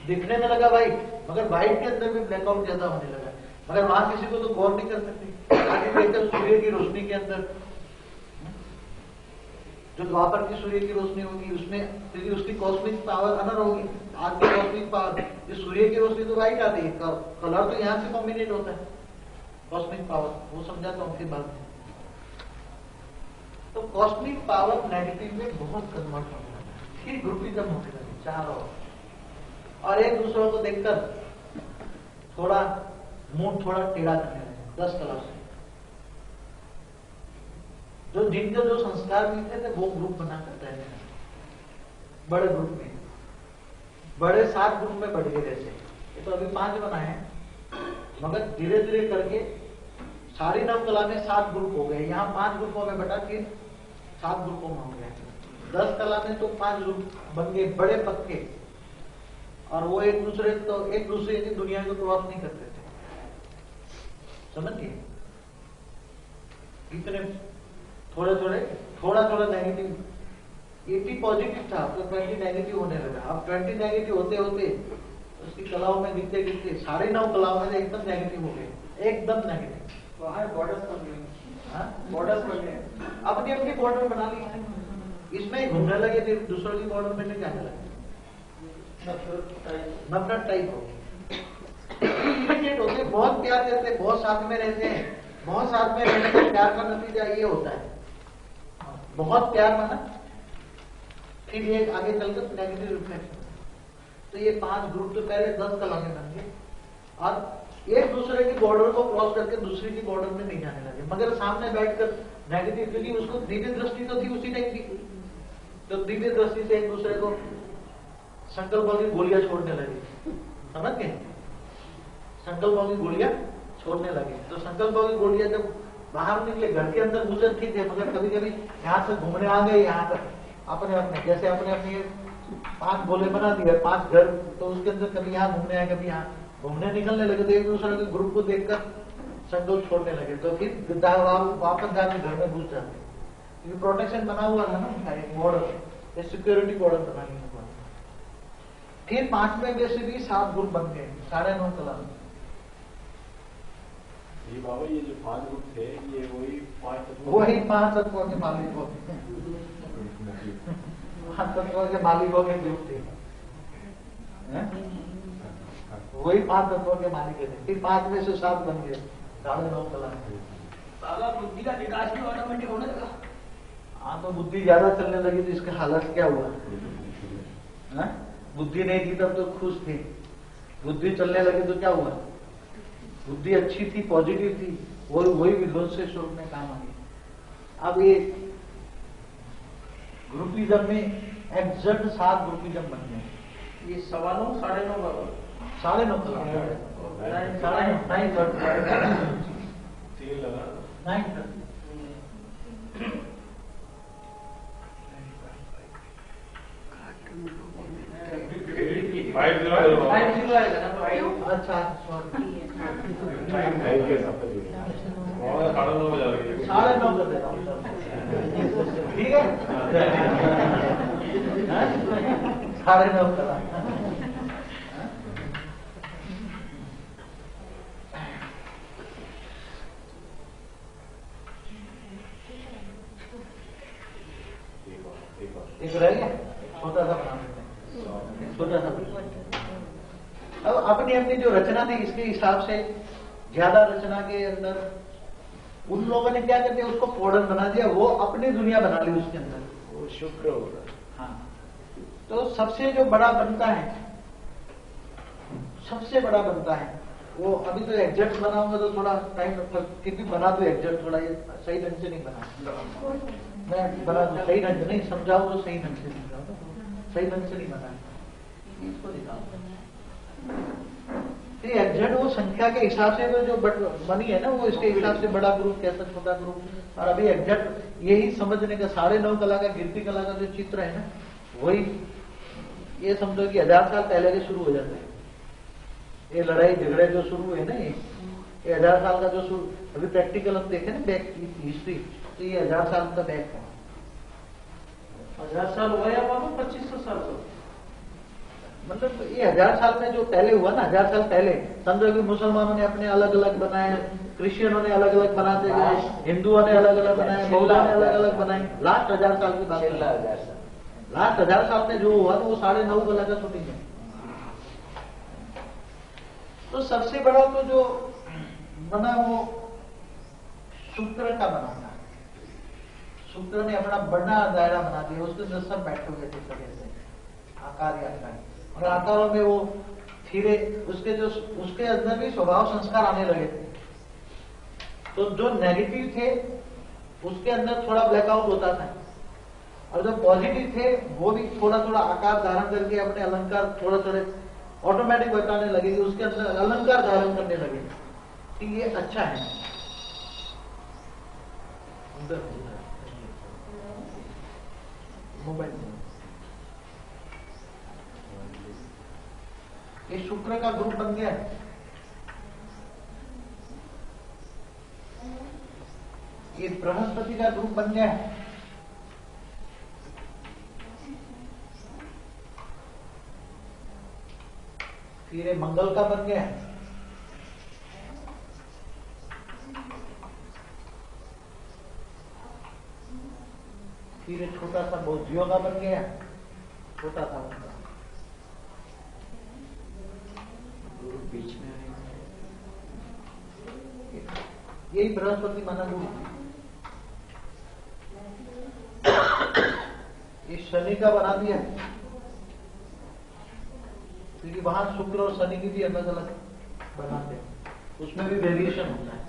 दिखने में लगा व्हाइट, मगर व्हाइट के अंदर भी ब्लैकआउट ज्यादा होने लगा। मगर वहां किसी को तो गौर नहीं कर सकती। आगे देखकर सूर्य की रोशनी के अंदर जो द्वापर की सूर्य की रोशनी होगी, उसमें क्योंकि उसकी कॉस्मिक पावर अनर होगी, आज की कॉस्मिक पावर, ये सूर्य की रोशनी तो व्हाइट आती है, कलर तो यहाँ से कॉम्बिनेट होता है, कॉस्मिक पावर, वो समझाता हूँ फिर बाद में। तो कॉस्मिक पावर नेगेटिव में बहुत कन्वर्ट होने लगा, फिर ग्रुपिज्म होने लगे चारों, और एक दूसरों को देखकर थोड़ा मुंह थोड़ा टेढ़ा करने लगे 10 कला से। जो जिनके जो संस्कार मिलते थे वो ग्रुप बनाकर रहते हैं, बड़े ग्रुप में, बड़े 7 ग्रुप में बढ़ गए। जैसे ये तो अभी 5 बनाए हैं, मगर धीरे धीरे करके सारी 9 कला में 7 ग्रुप हो गए। यहाँ 5 ग्रुपों में बटा फिर 7 ग्रुपों में हो गए। 10 कला में तो 5 ग्रुप बन गए बड़े पक्के, और वो एक दूसरे की दुनिया को क्रॉस नहीं करते थे। समझिए, इतने थोड़ा नेगेटिव, 80 पॉजिटिव था तो 20 नेगेटिव होने लगा। अब 20 नेगेटिव होते होते उसकी कलाओं में गिरते गिरते 9.5 कलाओं में एकदम नेगेटिव हो गए, एकदम नेगेटिव।
बॉर्डर्स बन गए, बॉर्डर्स बन गए,
अपनी अपनी बॉर्डर बना ली, इसमें घूमने लगे, फिर दूसरों की बॉर्डर में जाने लगे, नफरत टाइप हो गई। होते बहुत प्यार करते, बहुत साथ में रहते हैं, बहुत साथ में रहने का प्यार का नतीजा ये होता है, बहुत प्यार माना फिर ये आगे चलकर नेगेटिव रिफ्लेक्शन। तो ये 5 ग्रुप तो पहले 10 कला में बन गए, और एक दूसरे की बॉर्डर को क्रॉस करके दूसरी की बॉर्डर में नहीं जाने लगे, मगर सामने बैठकर नेगेटिव, क्योंकि उसको दिव्य दृष्टि तो थी उसी टाइप की, तो दिव्य दृष्टि से एक दूसरे को संकल्पों की गोलियां छोड़ने लगे। समझ गए? संकल्पों की गोलियां छोड़ने लगे। तो संकल्पों की गोलियां जब बाहर निकले, घर के अंदर गुजर ठीक है, मगर कभी कभी यहाँ से घूमने आ गए, यहाँ तक अपने अपने, जैसे अपने अपने 5 गोले बना दिए, 5 घर, तो उसके अंदर कभी यहाँ घूमने आए, कभी यहाँ घूमने निकलने लगे, तो एक दूसरे के ग्रुप को देखकर संकल्प छोड़ने लगे, तो फिर वापस जाके घर में घुस जाते, क्योंकि प्रोटेक्शन बना हुआ था ना उनका, एक बॉर्डर, एक सिक्योरिटी बॉर्डर बना लिया। फिर 5वें में से भी 7 ग्रुप बन गए 9.5 कला में।
ये बाबा ये जो 5 ग्रुप थे, ये वही 5
तत्वों के मालिक होते हैं। पांच तत्वों के मालिकों के ग्रुप थे, वही पांच तत्वों के मालिक थे। फिर 5 में से 7 बन गए, 9.5 कला।
बाबा बुद्धि का विकास भी ऑटोमेटिक होने लगा।
हाँ, तो बुद्धि ज्यादा चलने लगी तो इसका हालत क्या हुआ? बुद्धि नहीं थी तब तो खुश थे, बुद्धि चलने लगी तो क्या हुआ? बुद्धि अच्छी थी, पॉजिटिव थी, वही विध्वंस से स्वरूप में काम आ गई। अब ये ग्रुपिज्म में एग्जैक्ट 7 ग्रुपिज्म बन गए।
ये 9:15 9:30 बाबा
9:30
तेल लगा
9:30
5
5:0 आएगा ना तो
अच्छा, सॉरी,
टाइम के हिसाब से जुड़े।
9:30 बजा रही
9:30 कर देता हूँ सर। ठीक है, 9:30 कला। एक रह गया, छोटा सा बना देते हैं, छोटा सा। अब अपनी अपनी जो रचना थी इसके हिसाब से ज्यादा रचना के अंदर उन लोगों ने क्या करते उसको मॉडर्न बना दिया, वो अपनी दुनिया बना ली उसके अंदर,
वो शुक्र होगा।
हाँ, तो सबसे जो बड़ा बनता है, सबसे बड़ा बनता है वो अभी तो एग्जैक्ट बनाऊंगा तो थोड़ा टाइम लगता, क्योंकि बना तो एग्जैक्ट थोड़ा ये सही ढंग से नहीं बना, मैं बना तो सही ढंग से नहीं समझाऊं तो सही ढंग से समझाऊं, सही ढंग से नहीं बना इसको दिखाऊं। एग्जैक्ट वो संख्या के हिसाब से जो बनी है ना, वो इसके हिसाब से बड़ा ग्रुप कैसा, छोटा ग्रुप। और अभी एग्जैक्ट यही समझने का 9:30 कला का, गिरती कला का जो चित्र है ना, वही ये समझो कि 1000 साल पहले के शुरू हो जाते हैं। ये लड़ाई झगड़े जो शुरू हुए ना, ये 1000 साल का जो शुरू, अभी प्रैक्टिकल हम देखें ना बैक की हिस्ट्री, तो ये 1000 साल का बैक है।
1000 साल हुआ या बाबा 2500 साल हो?
मतलब ये 1000 साल में जो पहले हुआ ना, 1000 साल पहले समझो कि मुसलमानों ने अपने अलग अलग बनाए, क्रिश्चियनों ने अलग अलग बनाते गए, हिंदुओं ने अलग अलग बनाए, बौद्धों ने अलग अलग बनाए। लास्ट 1000 साल की बात, लास्ट 1000 साल में जो हुआ तो वो 9.5 कला का शूटिंग है। तो सबसे बड़ा तो जो बना वो शुक्र का बना था। शुक्र ने अपना बड़ा दायरा बना दिया, उसके अंदर सब बैठे हुए थे तरह से, आकार या आकार, और आकारों में वो फिरे, उसके अंदर भी स्वभाव संस्कार आने लगे थे। तो जो नेगेटिव थे उसके अंदर थोड़ा ब्लैकआउट होता था, और जो पॉजिटिव थे वो भी थोड़ा थोड़ा आकार धारण करके अपने अलंकार थोड़े थोड़े ऑटोमेटिक बताने लगे, कि उसके अंदर अलंकार धारण करने लगे कि ये अच्छा है। मोबाइल ये शुक्र का ग्रुप बन गया। ये बृहस्पति का ग्रुप बन गया। फिर ये मंगल का बन गया। फिर ये छोटा सा बौद्धियों का बन गया, छोटा सा उनका बीच में यही बृहस्पति माना गुरु। ये शनि का बना दिया, क्योंकि वहां शुक्र और शनि की भी अलग अलग बनाते हैं, उसमें भी वेरिएशन होता है।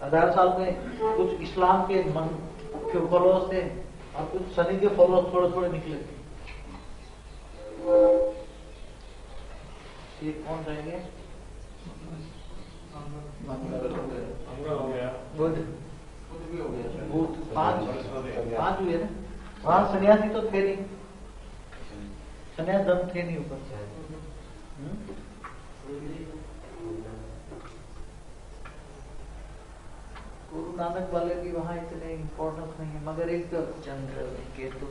1000 साल में कुछ इस्लाम के फॉलोअर्स थे और कुछ शनि के फॉलोअर्स थोड़े थोड़े निकले थे। ये कौन रहेंगे?
हो गया
बुध भी हो गया, बुध 5 हुए ना। वहां सन्यासी तो थे नहीं, सन्यास धर्म थे नहीं ऊपर। गुरु नानक वाले भी वहां इतने इम्पोर्टेंस नहीं है, मगर एक चंद्र केतु,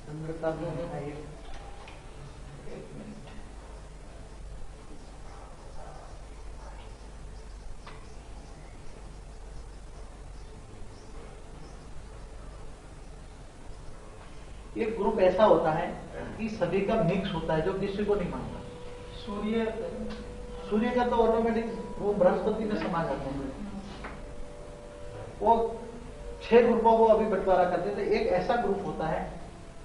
चंद्र का भी है एक मिनट। एक ग्रुप ऐसा होता है कि सभी का मिक्स होता है जो किसी को नहीं मानता। सूर्य का तो ऑटोमेटिक वो बृहस्पति में समा जाते हैं। वो 6 ग्रुपों को अभी बंटवारा करते थे। एक ऐसा ग्रुप होता है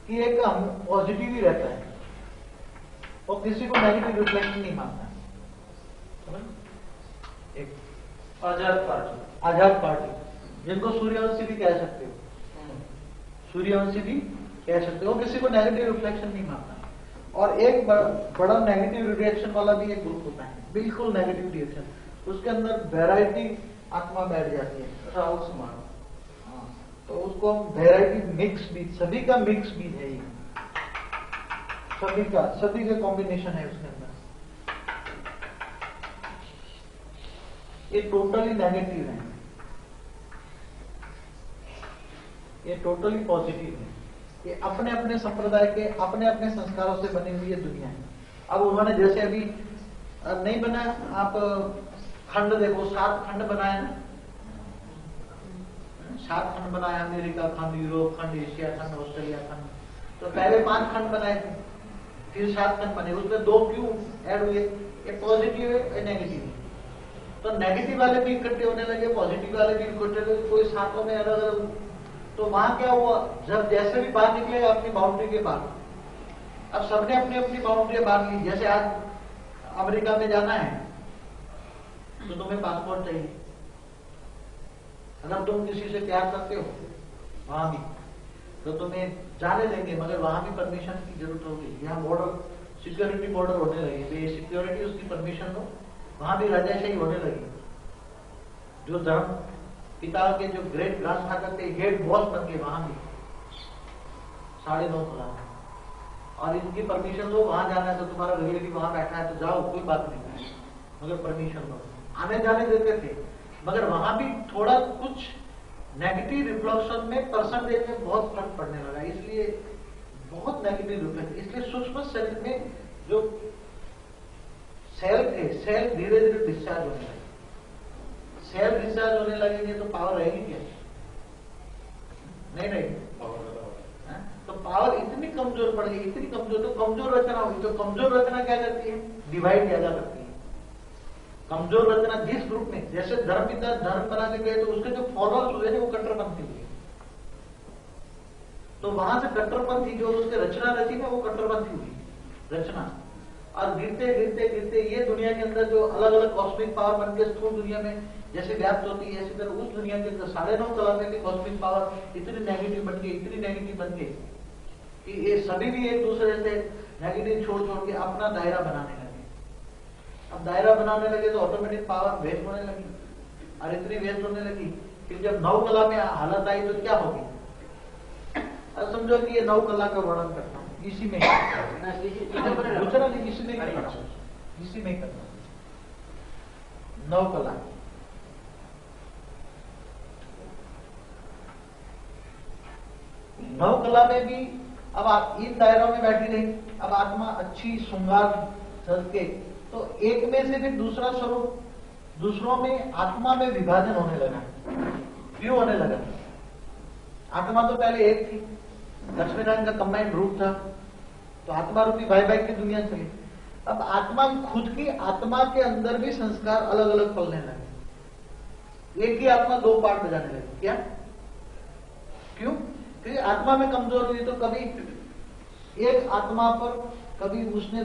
कि एक पॉजिटिव ही रहता है और किसी को नेगेटिव रिफ्लेक्शन नहीं मानता। एक आजाद पार्टी जिनको सूर्यवंशी भी कह सकते हो, सूर्यवंशी भी कह सकते हो, किसी को नेगेटिव रिफ्लेक्शन नहीं मानता। और एक बड़ा नेगेटिव रिएक्शन वाला भी एक ग्रुप होता है, बिल्कुल नेगेटिव रिएक्शन, उसके अंदर वैरायटी आत्मा बैठ जाती है, राहुल समान। तो उसको हम वैरायटी मिक्स बीज, सभी का मिक्स बीज है ये, सभी का कॉम्बिनेशन है उसके अंदर। ये टोटली नेगेटिव है, ये टोटली पॉजिटिव है। ये अपने अपने संप्रदाय के अपने अपने संस्कारों से बनी हुई ये दुनिया है। अब उन्होंने जैसे अभी नहीं बना, आप खंड देखो, 7 खंड बनाए ना, 7 खंड बनाया, अमेरिका खंड, यूरोप खंड, एशिया खंड, ऑस्ट्रेलिया खंड। तो पहले 5 खंड बनाए थे, फिर 7 खंड बने, उसमें 2 क्यों ऐड हुए? ये पॉजिटिव है, ये नेगेटिव है। तो नेगेटिव वाले भी इकट्ठे होने लगे, पॉजिटिव वाले भी इकट्ठे होने लगे, कोई साथों में अलग अलग। तो वहां क्या हुआ, जब जैसे भी बाहर निकले अपनी बाउंड्री के बाहर, अब सबने अपनी अपनी बाउंड्री बांध ली। जैसे आज अमेरिका में जाना है तो तुम्हें पासपोर्ट चाहिए, अगर तुम किसी से प्यार करते हो वहां भी, तो तुम्हें जाने देंगे, मगर वहां भी परमिशन की जरूरत होगी। यहाँ बॉर्डर सिक्योरिटी बॉर्डर होने लगी, तो ये सिक्योरिटी उसकी परमिशन लो, वहां भी राजाशाही होने लगी। जो धर्म पिता के जो ग्रेट ग्रांड फादर थे, गेट बॉस बन गए वहां भी 9.5 कलाक, और इनकी परमिशन लो, वहां जाना है तो तुम्हारा रिलेटिव वहां बैठा है तो जाओ, कोई बात नहीं, मगर परमिशन लो। आने जाने देते थे, मगर वहां भी थोड़ा कुछ नेगेटिव रिफ्लेक्शन में परसेंटेज में बहुत फर्क पड़ने लगा, इसलिए बहुत नेगेटिव रिफ्लेक्शन। इसलिए सूक्ष्म शरीर में जो सेल थे, सेल धीरे धीरे डिस्चार्ज होने लगे। सेल डिस्चार्ज होने लगेंगे तो पावर रहेगी क्या? नहीं रहेगी। तो पावर इतनी कमजोर पड़ गई, इतनी कमजोर, तो कमजोर रचना होगी। तो कमजोर रचना क्या करती है? डिवाइड ज्यादा करती है। कमजोर रचना जिस ग्रुप में, जैसे धर्मपिता धर्म बनाने गए तो उसके जो फॉलोअर्स हुए थे वो कट्टरपंथी हुए, तो वहां से कट्टरपंथी जो उसके रचना रची ना, वो कट्टरपंथी हुई रचना। और गिरते गिरते गिरते ये दुनिया के अंदर जो अलग अलग कॉस्मिक पावर बन के स्थूल दुनिया में जैसे व्याप्त होती है, इसी तरह उस दुनिया के अंदर 9.5 कला में भी कॉस्मिक पावर इतनी नेगेटिव बन गई, इतनी नेगेटिव बन गई कि ये सभी भी एक दूसरे से नेगेटिव छोड़ छोड़ के अपना दायरा बनाने लगे। अब दायरा बनाने लगे तो ऑटोमेटिक पावर वेस्ट होने लगी, और इतनी वेस्ट होने लगी कि जब 9 कला में हालत आई तो क्या होगी? अब समझो कि ये 9 कला का वर्णन करता हूँ, इसी में दूसरा नहीं, इसी में करता हूँ, इसी में करता हूँ 9 कला। नौ कला में भी अब आप इन दायरों में बैठी रही, अब आत्मा अच्छी श्रृंगार सज के, तो एक में से भी दूसरा स्वरूप दूसरों में आत्मा में विभाजन होने लगा। क्यों होने लगा? आत्मा तो पहले एक थी, लक्ष्मीनारायण का कंबाइंड रूप था, तो आत्मा रूपी भाई भाई की दुनिया चली। अब आत्मा खुद की आत्मा के अंदर भी संस्कार अलग अलग फलने लगे। एक ही आत्मा 2 पार्ट बजाने लगी। क्या? क्यों? क्योंकि आत्मा में कमजोर हुई, तो कभी एक आत्मा पर, कभी उसने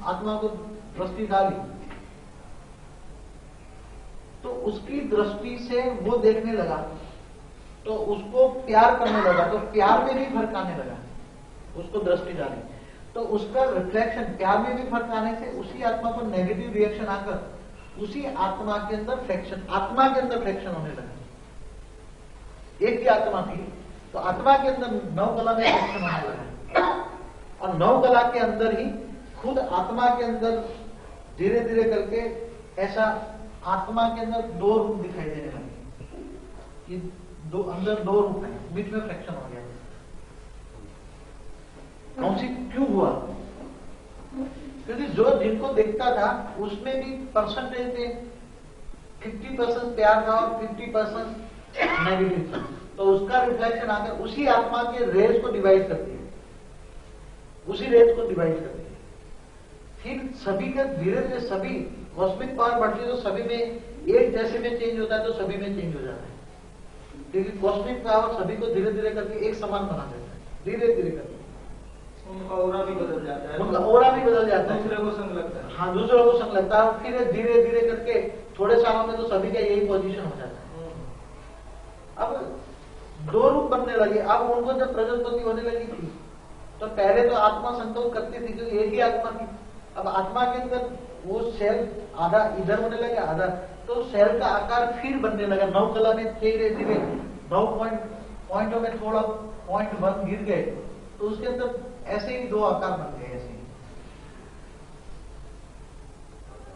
आत्मा को दृष्टि डाली, तो उसकी दृष्टि से वो देखने लगा, तो उसको प्यार करने लगा, तो प्यार में भी फर्क आने लगा। उसको दृष्टि डाली तो उसका रिफ्लेक्शन प्यार में भी फर्क आने से उसी आत्मा पर नेगेटिव रिएक्शन आकर उसी आत्मा के अंदर फ्रैक्शन, आत्मा के अंदर फ्रैक्शन होने लगा। एक ही आत्मा थी, तो आत्मा के अंदर 9 कला में फ्रैक्शन होने लगा, और 9 कला के अंदर ही खुद आत्मा के अंदर धीरे धीरे करके ऐसा आत्मा के अंदर 2 रूप दिखाई देने लगे कि अंदर 2 रूप है, बीच में फ्रैक्शन हो गया। कौन सी क्यों हुआ? क्योंकि जो जिनको देखता था उसमें भी परसेंटेज में 50% प्यार था और 50% नेगेटिव था, तो उसका रिफ्लेक्शन आकर उसी आत्मा के रेज को डिवाइड करती है। उसी रेट को डिवाइड करती है। फिर सभी का धीरे धीरे सभी कॉस्मिक पावर बढ़ती है तो सभी में एक जैसे में चेंज होता है तो सभी में चेंज हो जाता है, क्योंकि कॉस्मिक पावर सभी को धीरे धीरे करके एक समान बना देता है, धीरे धीरे करके
उनका ऑरा भी बदल जाता है,
उनका ऑरा भी बदल जाता है,
दूसरे को संग लगता है।
हाँ दूसरों को संग लगता है। फिर धीरे धीरे करके थोड़े सालों में तो सभी का यही पोजीशन हो जाता है। अब दो रूप बनने लगे। अब उनको जब प्रजापति होने लगी थी तो पहले तो आत्मा संतोष करती थी क्योंकि एक ही आत्मा थी। अब आत्मा के अंदर वो सेल आधा इधर होने लगे आधा, तो सेल का आकार फिर बनने लगा। 9 कला में धीरे धीरे 9 पॉइंटों में थोड़ा 0.1 गिर गए तो उसके अंदर ऐसे ही 2 आकार बन गए, ऐसे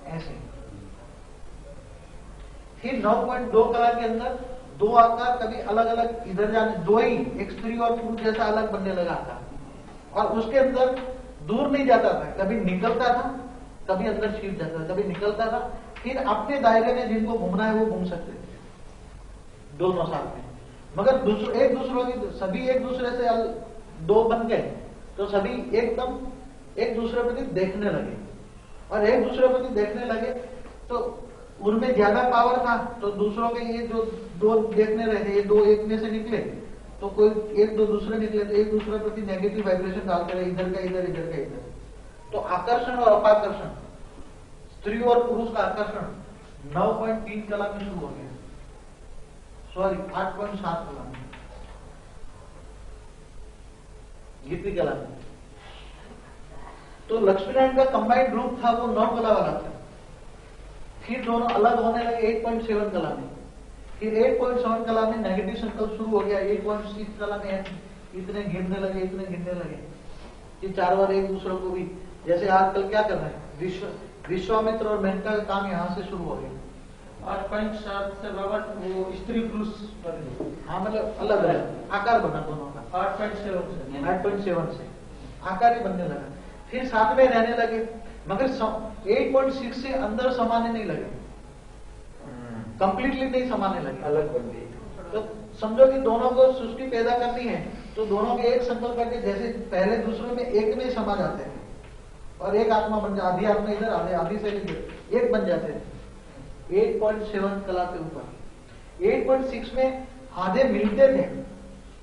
ऐसे। फिर 9.2 कला के अंदर 2 आकार कभी अलग अलग इधर जाने, 2 ही एक स्त्री और पुरुष जैसा अलग बनने लगा था। और उसके अंदर दूर नहीं जाता था, कभी निकलता था कभी अंदर छिप जाता था, कभी निकलता था। फिर अपने दायरे में जिनको घूमना है वो घूम सकते थे दोनों साथ में। मगर एक दूसरों की सभी एक दूसरे से 2 बन गए तो सभी एकदम एक दूसरे प्रति देखने लगे, और एक दूसरे प्रति देखने लगे तो उनमें ज्यादा पावर था तो दूसरों के ये जो 2 देखने रहे थे, ये 2 एक में से निकले तो कोई 1-2 दूसरे निकले तो एक दूसरे प्रति नेगेटिव वाइब्रेशन डालते रहे, इधर का इधर, इधर का इधर। तो आकर्षण और अपाकर्षण, स्त्री और पुरुष का आकर्षण 9.3 कला में शुरू हो गया, सॉरी 8.7 कला में, गीति कला में। तो लक्ष्मीनारायण का कंबाइंड रूप था वो 9 कला वाला था। फिर दोनों अलग होने लगे 8.7 कला में। फिर 8.7 कला में नेगेटिव संकल्प शुरू हो गया। 8.6 कला में इतने गिरने लगे, इतने गिरने लगे कि 4 बार एक दूसरों को भी, जैसे आजकल क्या कर रहे हैं विश्वामित्र और मेनका का काम यहाँ से शुरू हो गया।
8.7 से बाबा वो स्त्री पुरुष बने।
हाँ मतलब अलग अलग आकार बना दोनों का। 8.7 से आकार ही बनने लगा। फिर साथ में रहने लगे, मगर 8.6 से अंदर समाने नहीं लगे, कंप्लीटली नहीं समाने लगे,
अलग बन गई।
तो समझो कि दोनों को सृष्टि पैदा करनी है तो दोनों के एक संकल्प करके जैसे पहले दूसरों में एक में समा जाते थे और एक आत्मा बन जाती, आधी आत्मा इधर आधी से लेकर एक बन जाते थे। 8.7 कला के ऊपर 8.6 में आधे मिलते थे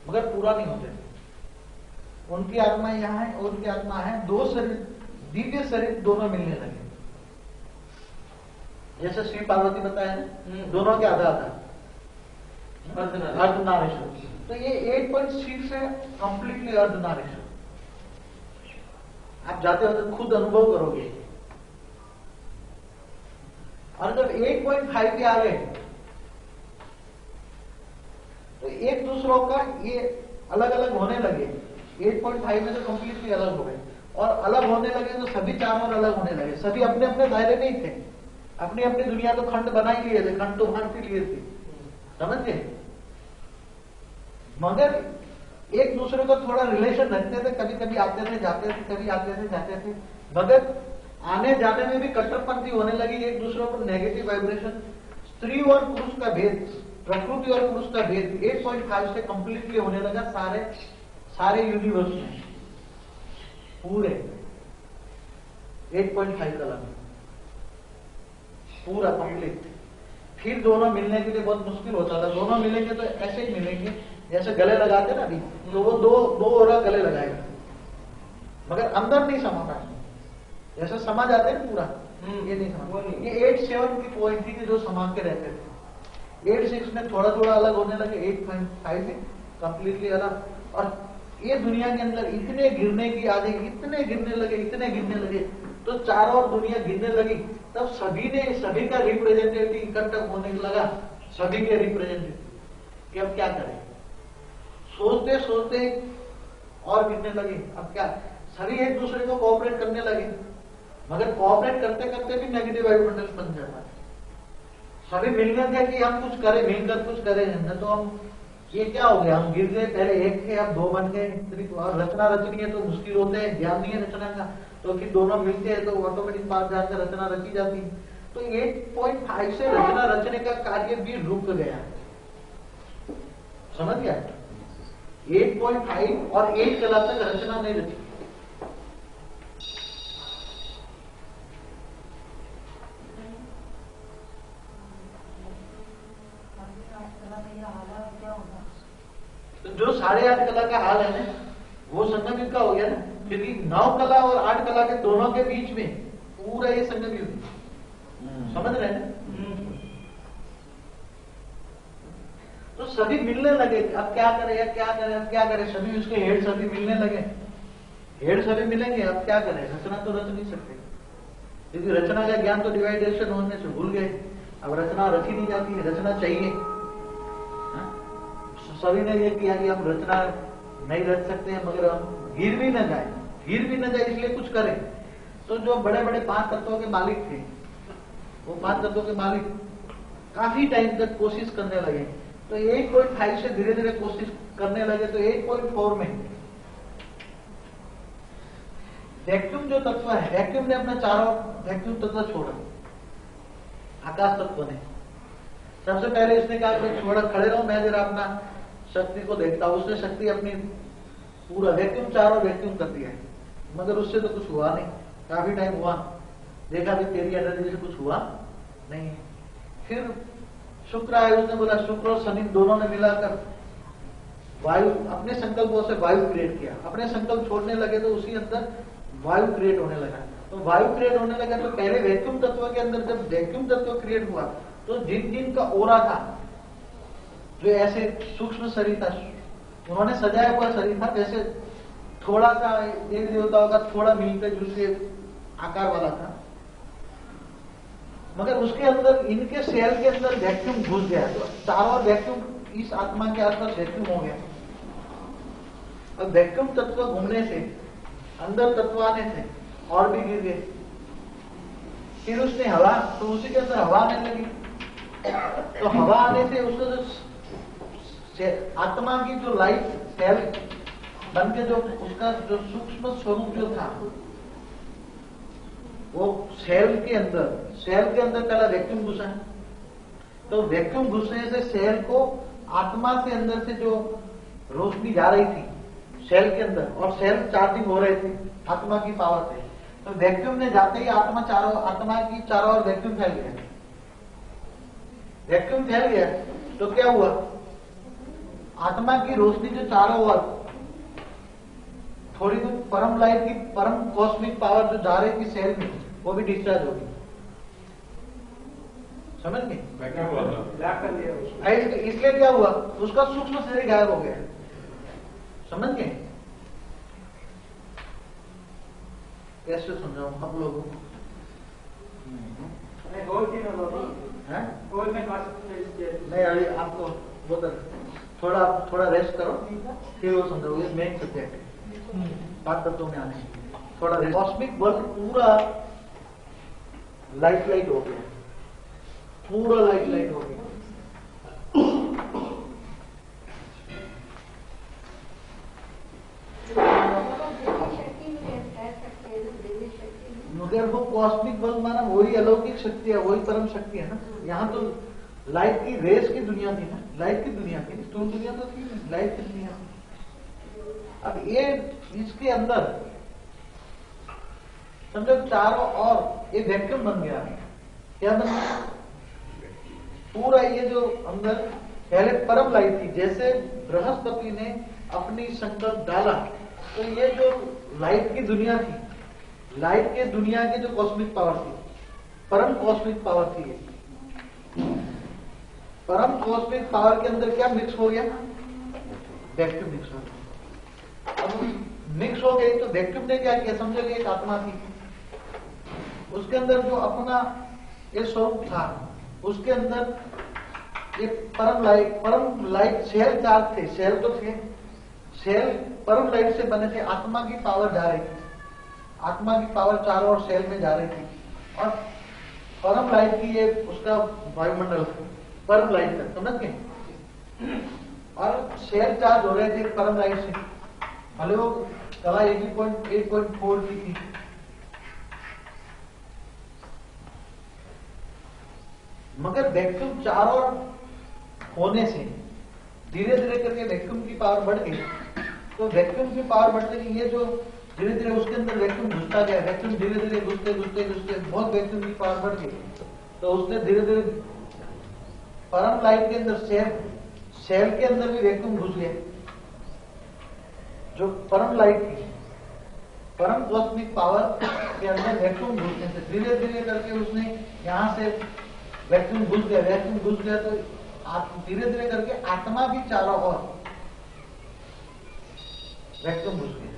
मगर पूरा नहीं होते थे। उनकी आत्मा यहाँ है और उनकी आत्मा है, 2 शरीर दिव्य शरीर दोनों मिलने लगे। जैसे श्री पार्वती बताया दोनों के आधा आधा अर्धनारीश्वर। तो ये 8.6 से कंप्लीटली अर्धनारीश्वर। आप जाते हो तो खुद अनुभव करोगे। और जब 8.5 पे आ गए तो एक दूसरों का ये अलग अलग होने लगे। 8.5 में तो कंप्लीटली अलग हो गए और अलग होने लगे तो सभी 4 और अलग होने लगे। सभी अपने अपने दायरे में ही थे, अपनी अपनी दुनिया तो खंड बना ही लिए थे, खंड तो बांट लिए थे, समझ गए। मगर एक दूसरे को थोड़ा रिलेशन रखते थे, कभी कभी आते थे जाते थे, कभी आते थे जाते थे, मगर आने जाने में भी कट्टरपंथी होने लगी। एक दूसरे पर नेगेटिव वाइब्रेशन, स्त्री और पुरुष का भेद, प्रकृति और पुरुष का भेद 8.5 से कंप्लीटली होने लगा सारे यूनिवर्स में, पूरे 8.5 कला में पूरा कंप्लीट। फिर दोनों मिलने के लिए बहुत मुश्किल होता था। दोनों मिलेंगे तो ऐसे ही मिलेंगे जैसे गले लगाते ना अभी, तो वो दो औरत गले लगाएगा मगर अंदर नहीं समा पाए, जैसे समा जाते हैं पूरा, ये नहीं समा। ये 8.7 की पॉइंट थी कि जो समा के रहते थे। 8.6 में थोड़ा थोड़ा अलग होने लगे, 8.5 में कंप्लीटली अलग। और ये दुनिया के अंदर इतने गिरने की आदि, इतने गिरने लगे तो चारों ओर दुनिया गिरने लगी। तब सभी का रिप्रेजेंटेटिव इकट्ठा होने लगा, सभी के रिप्रेजेंटेटिव कि अब क्या करें। सोचते सोचते और गिरने लगे। अब क्या, सभी एक दूसरे को कोऑपरेट करने लगे, मगर कोऑपरेट करते करते भी नेगेटिव वाइब्रेशन बन जाता है। सभी मिलकर थे कि हम कुछ करें, मिलकर कुछ करें, न तो हम ये क्या हो गया, हम गिर गए, पहले एक थे अब 2 बन गए। और रचना रचनी है तो मुश्किल होते हैं, ज्ञान नहीं है रचना का, तो फिर दोनों मिलते हैं तो ऑटोमेटिक पास जाकर रचना रची जाती है। तो 8.5 से रचना रचने का कार्य भी रुक गया, समझ गया। 8.5 और 8 कला तक रचना नहीं रची, तो जो 8.5 कला का हाल है ना, वो संगम युग का हो गया ना, क्योंकि 9 कला और 8 कला के दोनों के बीच में पूरा ये संगम युग है। समझ रहे हैं ना? तो सभी मिलने लगे, अब क्या करें, अब क्या करें, अब क्या करें, सभी उसके हेड सभी मिलने लगे। हेड सभी मिलेंगे, अब क्या करें, रचना तो रच नहीं सकते, क्योंकि रचना का ज्ञान तो डिवाइडेशन होने से भूल गए। अब रचना रची नहीं जाती है, रचना चाहिए। सभी ने ये किया कि हम रचना नहीं रच सकते हैं, मगर हम गिर भी न जाए, इसलिए कुछ करें। तो जो बड़े बड़े 5 तत्वों के मालिक थे, वो 5 तत्वों के मालिक काफी टाइम तक कोशिश करने लगे। तो 8.5 से धीरे धीरे कोशिश करने लगे, तो 8.4 में वैक्यूम जो तत्व है, वैक्यूम ने अपना चारों वैक्यूम तत्व छोड़ा, आकाश तत्व ने। सबसे पहले इसने कहा कि छोड़ा, खड़े रहो, मैं जरा अपना शक्ति को देखता हूं। उसने शक्ति अपनी पूरा वैक्यूम, चारों वैक्यूम कर दिया है, मगर उससे तो कुछ हुआ नहीं। काफी टाइम हुआ, देखा भी तेरी एनर्जी से कुछ हुआ नहीं। फिर शुक्र आया, उसने बोला, शुक्र और शनि दोनों ने मिलाकर वायु, अपने संकल्पों से वायु क्रिएट किया। अपने संकल्प छोड़ने लगे तो उसी अंदर वायु क्रिएट होने लगा। तो वायु क्रिएट होने लगा, तो पहले वैक्यूम तत्व के अंदर जब वैक्यूम तत्व क्रिएट हुआ, तो जिन जिन का ओरा था, जो ऐसे सूक्ष्म शरीर था, उन्होंने सजाया हुआ शरीर था, जैसे थोड़ा सा देवी देवताओं का थोड़ा मिलते जुलते आकार वाला था, मगर उसके अंदर इनके सेल के अंदर वैक्यूम घुस गया। तो चारों वैक्यूम इस आत्मा के आसपास वैक्यूम हो गया। अब वैक्यूम तत्व घूमने से अंदर तत्व आने से और भी गिर गए। फिर उसने हवा, तो उसी के अंदर हवा आने लगी। तो हवा आने से उसको जो आत्मा की जो लाइट सेल बन के जो उसका जो सूक्ष्म स्वरूप जो था, वो सेल के अंदर पहला वैक्यूम घुसा। तो वैक्यूम घुसने से सेल को आत्मा से अंदर से जो रोशनी जा रही थी सेल के अंदर, और सेल चार्जिंग हो रहे थे आत्मा की पावर से, तो वैक्यूम ने जाते ही आत्मा की चारों ओर वैक्यूम फैल गया। वैक्यूम फैल गया तो क्या हुआ, आत्मा की रोशनी जो चारों ओर थोड़ी दूर परम लाइट की, परम कॉस्मिक पावर जो जा रही थी सेल में, वो भी डिस्चार्ज होगी। समझ गए? इसलिए क्या हुआ, उसका सूक्ष्म शरीर गायब हो गया। समझ गए? कैसे समझाऊं हम लोगों को? नहीं, अभी आपको वो थोड़ा रेस्ट करो, फिर वो समझाओगे। मेन सब्जेक्ट है, बात तत्वों में आने, थोड़ा रेस्ट। कॉस्मिक वर्ल्ड पूरा लाइट हो गया, पूरा लाइट हो गया। मगर वो कॉस्मिक बल माना वही अलौकिक शक्ति है, वही परम शक्ति है ना। यहाँ तो लाइट की रेस की दुनिया थी ना, लाइट की दुनिया थी, स्थूल दुनिया तो थी नहीं, लाइट की दुनिया। अब ये इसके अंदर समझो चारों ओर ये वैक्यूम बन गया। क्या बन गया? पूरा ये जो अंदर पहले परम लाइट थी, जैसे बृहस्पति ने अपनी संकल्प डाला, तो ये जो लाइट की दुनिया थी, लाइट के दुनिया की जो कॉस्मिक पावर थी, परम कॉस्मिक पावर थी, परम कॉस्मिक पावर के अंदर क्या मिक्स हो गया? वैक्यूम मिक्स हो गया। अब मिक्स हो गई तो वैक्यूम ने क्या किया, समझो एक आत्मा थी, उसके अंदर जो अपना ये स्वरूप था, उसके अंदर ये परम लाइट सेल चार्ज थे, सेल तो थे, सेल परम लाइट से बने थे, आत्मा की पावर जा रही थी, आत्मा की पावर चारों ओर सेल में जा रही थी, और परम लाइट की ये उसका वायुमंडल परम लाइट का, समझ गए? और सेल चार्ज हो रहे थे परम लाइट से, भले वो कला 8.4 की थी। मगर वैक्यूम चारों होने से धीरे धीरे करके वैक्यूम की पावर बढ़ गई। तो वैक्यूम की पावर बढ़ते ही ये जो धीरे धीरे उसके अंदर वैक्यूम घुसता गया, वैक्यूम धीरे धीरे घुसते बहुत वैक्यूम की पावर बढ़ गई। तो उसने धीरे धीरे परम लाइट के अंदर सेल के अंदर भी वैक्यूम घुस गया। जो परम लाइट थी, परम कॉस्मिक पावर के अंदर वैक्यूम घुसने से धीरे धीरे करके उसने यहां से वैक्यूम घुस गया, वैक्यूम घुस गया तो धीरे धीरे करके आत्मा भी चारों ओर वैक्यूम घुस गया।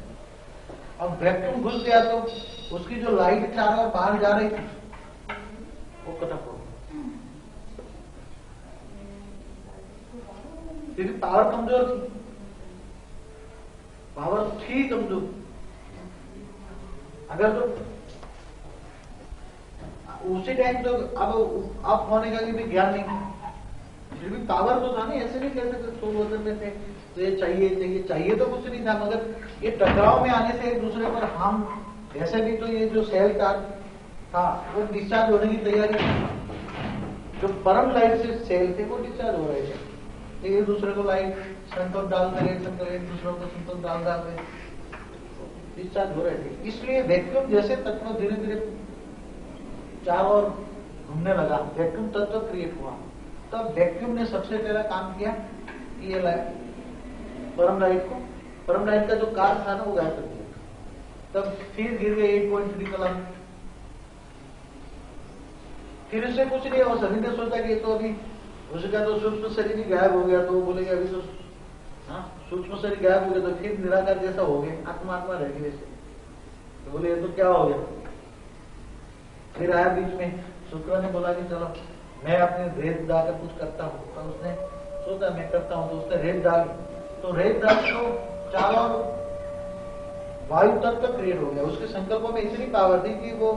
अब वैक्यूम घुस गया तो उसकी जो लाइट चारों ओर बाहर जा रही थी वो कट ऑफ हो गई, क्योंकि पावर कमजोर थी, पावर थी कमजोर। अगर तो उसी टाइम तो अब होने का भी ज्ञान नहीं था, फिर भी पावर तो था नहीं, ऐसे नहीं कह सकते सोल वजन में थे तो ये चाहिए तो कुछ नहीं था, मगर ये टकराव में आने से एक दूसरे पर हम ऐसे भी तो ये जो सेल का था वो डिस्चार्ज होने की तैयारी थी। जो परम लाइट से सेल थे वो डिस्चार्ज हो रहे थे, एक दूसरे को लाइट संतोष डालते रहे, एक दूसरे को संतोष डालते डिस्चार्ज हो रहे थे। इसलिए वैक्यूम जैसे तत्व धीरे धीरे चारों ओर घूमने लगा, वैक्यूम तत्व क्रिएट हुआ। तब वैक्यूम ने सबसे पहला काम किया कि ये परम लाइट का जो कार था ना वो गायब कर दिया। तब फिर गिर गए 8.3 कलम। फिर उससे कुछ नहीं हुआ, सभी ने सोचा कि तो अभी उसका तो सूक्ष्म शरीर ही गायब हो गया, तो वो बोलेगा अभी तो सूक्ष्म शरीर गायब हो गया तो फिर निराकार जैसा हो गया, आत्मा रह गई वैसे। तो बोले ये तो क्या हो गया। फिर आया बीच में शुक्र ने बोला कि चलो मैं अपने रेत डालकर कुछ करता हूँ, तो उसने सोचा मैं करता हूँ, तो उसने रेत डाली, तो रेत डाल तो चारों वायु तत्व क्रिएट हो गया। उसके संकल्पों में इतनी पावर थी कि वो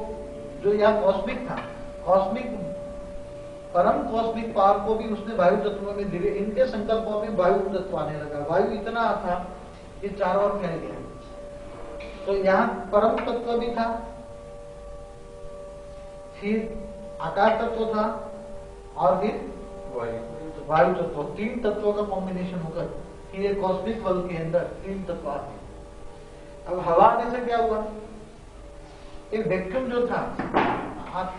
जो यहाँ कॉस्मिक था, परम कॉस्मिक पावर को भी उसने वायु तत्वों में धीरे, इनके संकल्पों में वायु तत्व आने लगा। वायु इतना था कि चारों ओर फैल गया। तो यहाँ परम तत्व भी था, फिर आकाश तत्व था और फिर वायु तत्व, 3 तत्वों का कॉम्बिनेशन होकर फिर एक कॉस्मिक बल के अंदर 3 तत्व आते। अब हवा आने से क्या हुआ, एक वैक्यूम जो था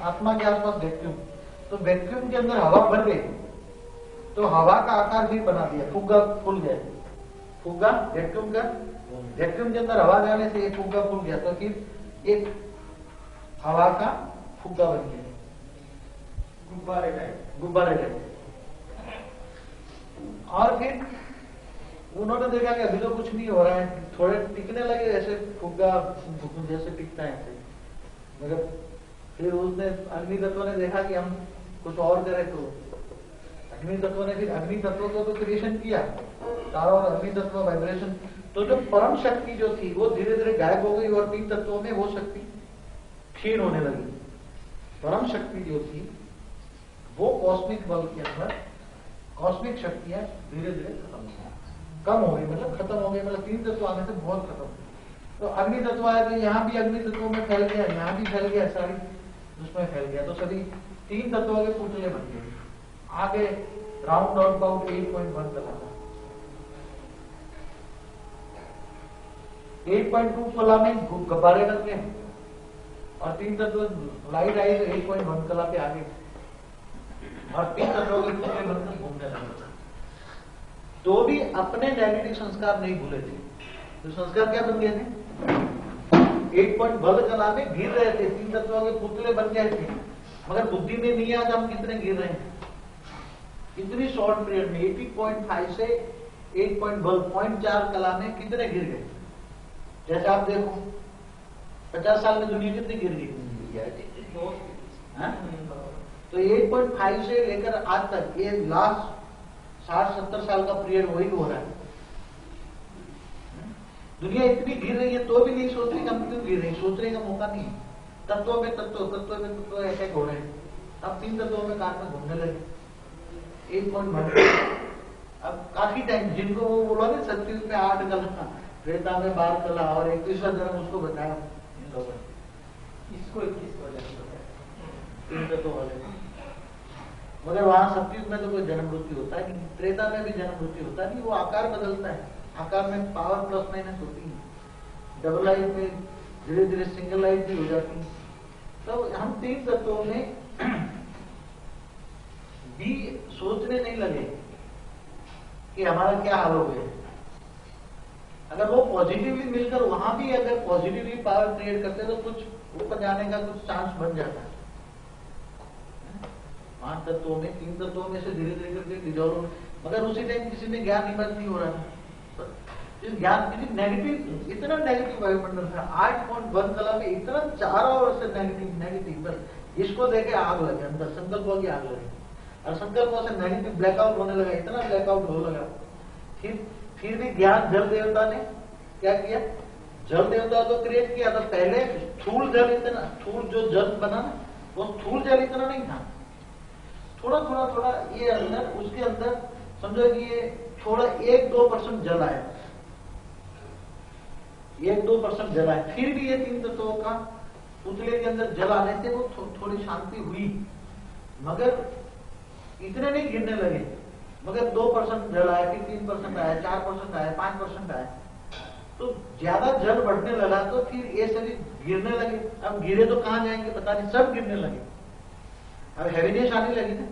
आत्मा के आसपास वैक्यूम, तो वैक्यूम के अंदर हवा भर गई, तो हवा का आकार भी बना दिया, फुग्गा फूल गया। फुग्गा वैक्यूम के अंदर हवा जाने से एक फुग्गा फूल गया, तो फिर एक हवा का फुग्गा बन गया, गुब्बारे टाइप। और फिर उन्होंने देखा कि अभी तो कुछ नहीं हो रहा है, थोड़े टिकने लगे ऐसे फुग्गा जैसे टिकता है ऐसे, मगर फिर उसने अग्नि तत्व ने देखा कि हम कुछ और करें, तो अग्नि तत्व ने फिर अग्नि तत्व को तो क्रिएशन किया, चारों ओर अग्नि तत्व वाइब्रेशन। तो जो परम शक्ति जो थी वो धीरे धीरे गायब हो गई और 3 तत्वों में वो शक्ति क्षीण होने लगी। परम शक्ति जो थी वो कॉस्मिक बल के अंदर, कॉस्मिक शक्तियां धीरे धीरे कम हो गई, मतलब खत्म हो गई, मतलब 3 तत्व आने से बहुत खत्म। तो अग्नि तत्व आया तो यहाँ भी अग्नि तत्वों में फैल गया, यहाँ भी फैल गया, सारी उसमें फैल गया, तो सभी 3 तत्वों के पुतले बन गए। आगे राउंड आउट अबाउट 8.1 कला था, 8.2 कला में गुब्बारे बन गए और 3 तत्व लाइट आई तो 8.1 कला पे आगे और 3 तत्वों के पुतले बनकर घूमने लगे। तो भी अपने नेगेटिव संस्कार नहीं भूले थे, तो संस्कार क्या बन गए थे, 8.1 कला में गिर रहे थे, 3 तत्वों के पुतले बन गए थे, मगर बुद्धि में नहीं आज हम कितने गिर रहे हैं इतनी शॉर्ट पीरियड में। 80.5 से 8.4 कला में कितने गिर गए। जैसे आप देखो 50 साल में दुनिया कितनी गिर गई, तो 8.5 से लेकर आज तक ये लास्ट 60-70 साल का पीरियड वही हो रहा है। दुनिया इतनी गिर रही है तो भी नहीं सोच रही हम क्यों गिर रही, सोचने का मौका नहीं है। तत्वों में तत्व अटैक हो रहे हैं। अब 3 तत्वों में कार में घूमने लगे 8.1। अब काफी टाइम जिनको वो बोला ना सत्युग में 8 कला, त्रेता में 12 कला और 21वां जन्म उसको बताया इन लोगों ने, इसको 21 3 तत्व वाले। मगर वहां सत्युग में तो कोई जन्म मृत्यु होता है नहीं, त्रेता में भी जन्म मृत्यु होता नहीं, वो आकार बदलता है, आकार में पावर प्लस माइनस होती है। डबल लाइट में धीरे धीरे सिंगल लाइट भी हो जाती है। तो हम 3 तत्वों में भी सोचने नहीं लगे कि हमारा क्या हाल हो गया। अगर वो पॉजिटिवली मिलकर वहां भी अगर पॉजिटिवली पावर क्रिएट करते तो कुछ ऊपर जाने का कुछ चांस बन जाता है। 5 तत्वों में 3 तत्वों में से धीरे धीरे करके डिजोल्व, मगर उसी टाइम किसी में ज्ञान निमत नहीं हो रहा था। इस ज्ञान किसी नेगेटिव, इतना नेगेटिव वायुमंडल था 8.1 कला में, इतना चारों ओर से नेगेटिव नेगेटिव, बस इसको देखे आग लगे अंदर, संकल्पों की आग लगे और संकल्पों से नेगेटिव ब्लैकआउट होने लगा, इतना ब्लैकआउट होने लगा। फिर भी ज्ञान जल देवता ने क्या किया, जल देवता को क्रिएट किया था। पहले स्थूल जल इतना, स्थूल जो जल बना ना वो स्थूल जल इतना नहीं था, थोड़ा थोड़ा थोड़ा ये अंदर, उसके अंदर समझो कि ये थोड़ा 1-2% जल आया, 1-2% जल आया। फिर भी ये 3 तत्वों का पुतले के अंदर जल आने से वो थोड़ी शांति हुई, मगर इतने नहीं गिरने लगे। मगर 2% जल आया, फिर 3% आया, 4% आया, 5% आया, तो ज्यादा जल बढ़ने लगा तो फिर ये सभी गिरने लगे। अब गिरे तो कहां जाएंगे पता नहीं, सब गिरने लगे। अब हैवीनेस आने लगी ना,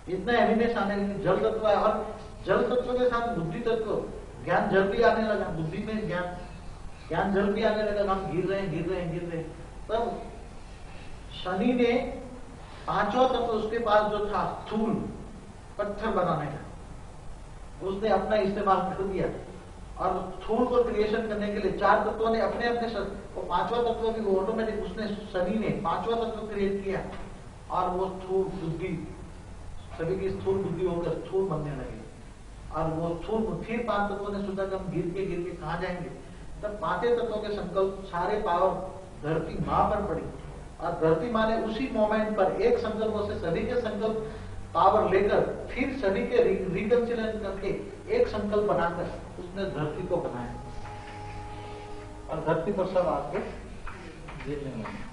इतना हैवीनेस आने लगी। जल तत्व है और जल तत्व के साथ बुद्धि तत्व, ज्ञान जल भी आने लगा, बुद्धि में ज्ञान जल भी आने लगा। हम गिर रहे हैं। तब शनि ने 5वां तत्व उसके पास जो था स्थूल पत्थर बनाने का, उसने अपना इस्तेमाल कर दिया और स्थूल को क्रिएशन करने के लिए 4 तत्वों ने अपने अपने, वो 5वां तत्व भी वो ऑटोमेटिक, उसने शनि ने 5वां तत्व क्रिएट किया और वो स्थूल बुद्धि, सभी की स्थूल बुद्धि होकर स्थूल बनने लगी। और वो स्थूल फिर 5 तत्वों ने सोचा कि हम गिर के कहां जाएंगे। तब 5 तत्वों के संकल्प सारे पावर धरती मां पर पड़ी और धरती मां ने उसी मोमेंट पर एक संकल्पों से सभी के संकल्प पावर लेकर फिर सभी के रिकंसिलेशन करके एक संकल्प बनाकर उसने धरती को बनाया और धरती पर सब आके गिरने लगे।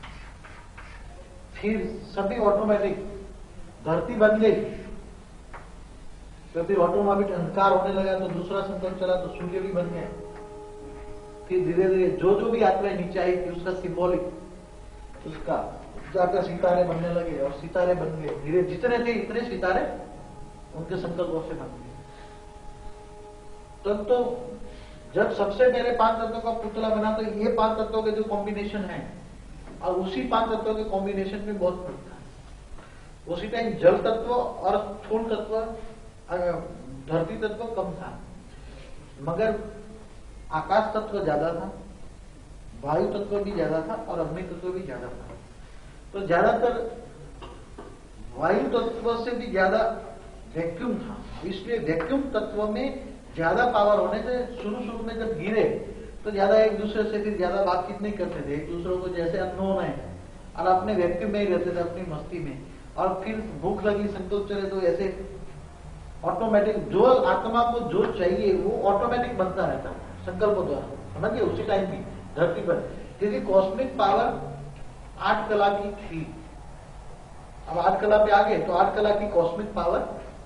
फिर सभी ऑटोमेटिक धरती बन गई, तो फिर ऑटोमेटिक अंधकार होने लगा, तो दूसरा संकल्प चला तो सूर्य भी बन गया। फिर धीरे धीरे जो भी आत्माएं नीचे आई थी उसका सिंबॉलिक, उसका जाकर सितारे बनने लगे और सितारे बन गए। धीरे जितने थे इतने सितारे उनके संकल्पों से बन गए। तब तो जब सबसे पहले 5 तत्वों का पुतला बना तो ये 5 तत्वों के जो कॉम्बिनेशन है और उसी 5 तत्वों के कॉम्बिनेशन में बहुत फर्क था। उसी टाइम जल तत्व और स्थूल तत्व, धरती तत्व कम था, मगर आकाश तत्व ज्यादा था, वायु तत्व भी ज्यादा था और अग्नि तत्व भी ज्यादा था। तो ज्यादातर वायु तत्व से भी ज्यादा वैक्यूम था, इसलिए वैक्यूम तत्व में ज्यादा पावर होने से शुरू में जब गिरे तो ज्यादा एक दूसरे से फिर ज्यादा बातचीत नहीं करते थे, एक दूसरे को जैसे अननोन है और अपने वैक्यूम में ही रहते थे, अपनी मस्ती में। और फिर भूख लगी, संकल्प चले तो ऐसे ऑटोमेटिक जो आत्मा को जो चाहिए वो ऑटोमेटिक बनता रहता है संकल्पों द्वारा, समझिए। उसी टाइम की धरती पर क्योंकि कॉस्मिक पावर 8 कला की थी, अब 8 कला पे आ गए तो 8 कला की कॉस्मिक पावर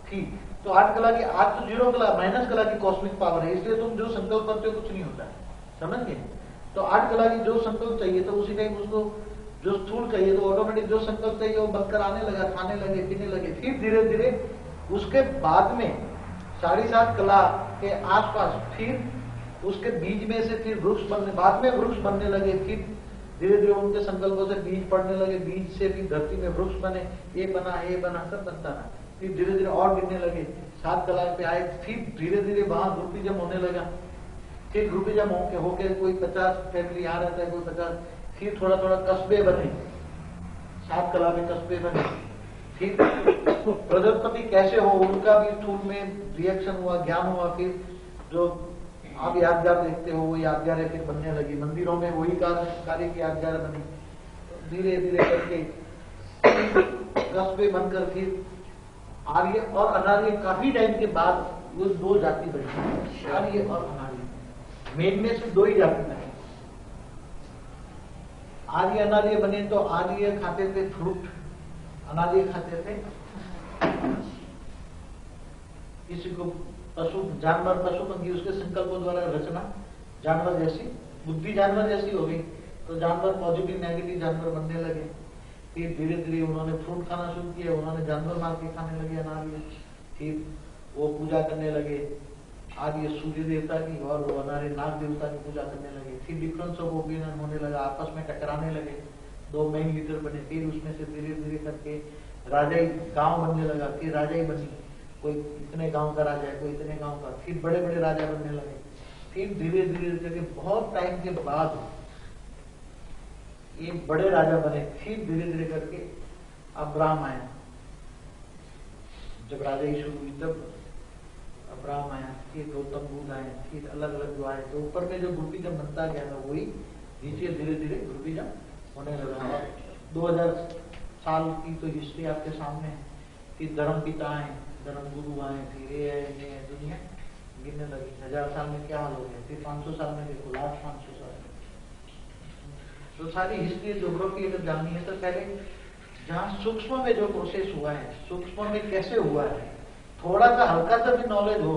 थी, तो 8 कला की 8 तो 0 कला माइनस कला की कॉस्मिक पावर है, इसलिए तुम जो संकल्प करते हो कुछ नहीं होता है, समझ गए। तो 8 कला की जो संकल्प चाहिए तो उसी टाइम उसको जो स्थूल चाहिए तो ऑटोमेटिक जो संकल्प चाहिए वो बनकर आने लगा, खाने लगे, पीने लगे। फिर धीरे धीरे उसके बाद में 7.5 कला के आसपास फिर उसके बीज में से फिर वृक्ष बनने, बाद में वृक्ष बनने लगे। फिर धीरे धीरे उनके संकल्पों से बीज पड़ने लगे, बीज से फिर धरती में वृक्ष बने, ये बना सब बनता रहा। फिर धीरे धीरे और गिरने लगे, 7 कला पे आए, फिर धीरे धीरे वहां ग्रुपिज्म होने लगा। फिर ग्रुपिज्म होके कोई 50 फैमिली यहाँ रहता है, कोई 50, फिर थोड़ा थोड़ा कस्बे बने, 7 कला में कस्बे बने। फिर प्रजापति कैसे हो उनका भी स्थूल में रिएक्शन हुआ, ज्ञान हुआ। फिर जो आप यादगार देखते हो वो यादगार फिर बनने लगी, मंदिरों में वही कार्य की यादगार बनी। धीरे धीरे करके कस्बे बनकर फिर आर्य और अनार्य काफी टाइम के बाद वो 2 जाति बनी, आर्य और अनार्य। मेन में से 2 ही जाति बनी। आर्य अनार्य बने तो आर्य खाते थे फ्रूट, अनार्य खाते थे किसी को पशु जानवर पशुपंखी, उसके संकल्पों द्वारा रचना जानवर जैसी, बुद्धि जानवर जैसी हो गई, तो जानवर पॉजिटिव नेगेटिव जानवर बनने लगे। फिर धीरे धीरे उन्होंने फ्रूट खाना शुरू किया, उन्होंने जानवर मार के खाने लगे अनार्य। फिर वो पूजा करने लगे। आज ये सूर्य देवता की और वो हमारे नाग देवता की पूजा करने लगे। फिर डिफरेंस ऑफ ओपिनियन होने लगा, आपस में टकराने लगे, दो मेन लीडर बने। फिर उसमें से धीरे धीरे करके राजाई गांव बनने लगा, फिर राजाई बनी, कोई इतने गांव का राजा है, कोई इतने गांव का, फिर बड़े बड़े राजा बनने लगे। फिर धीरे धीरे करके बहुत टाइम के बाद ये बड़े राजा बने। फिर धीरे धीरे करके अब्राहम आया, जब राजाई शुरू हुई तब अब्राहम आया, फिर गौतम बुद्ध आए, फिर अलग अलग जो आए। तो ऊपर में जो ग्रुपिज्म बनता गया ना, वही नीचे धीरे धीरे ग्रुपिज्म होने लगा। 2000 साल की तो हिस्ट्री आपके सामने है। फिर धर्म पिता आए, धर्म गुरु आए, फिर ये है, दुनिया गिरने लगी। 1000 साल में क्या हाल हो गया, फिर 500 साल में देखो, लास्ट 500 साल में तो सारी हिस्ट्री ज्योग्राफी अगर जाननी है तो पहले जहाँ सूक्ष्म में जो प्रोसेस हुआ है, सूक्ष्म में कैसे हुआ है, थोड़ा सा हल्का सा भी नॉलेज हो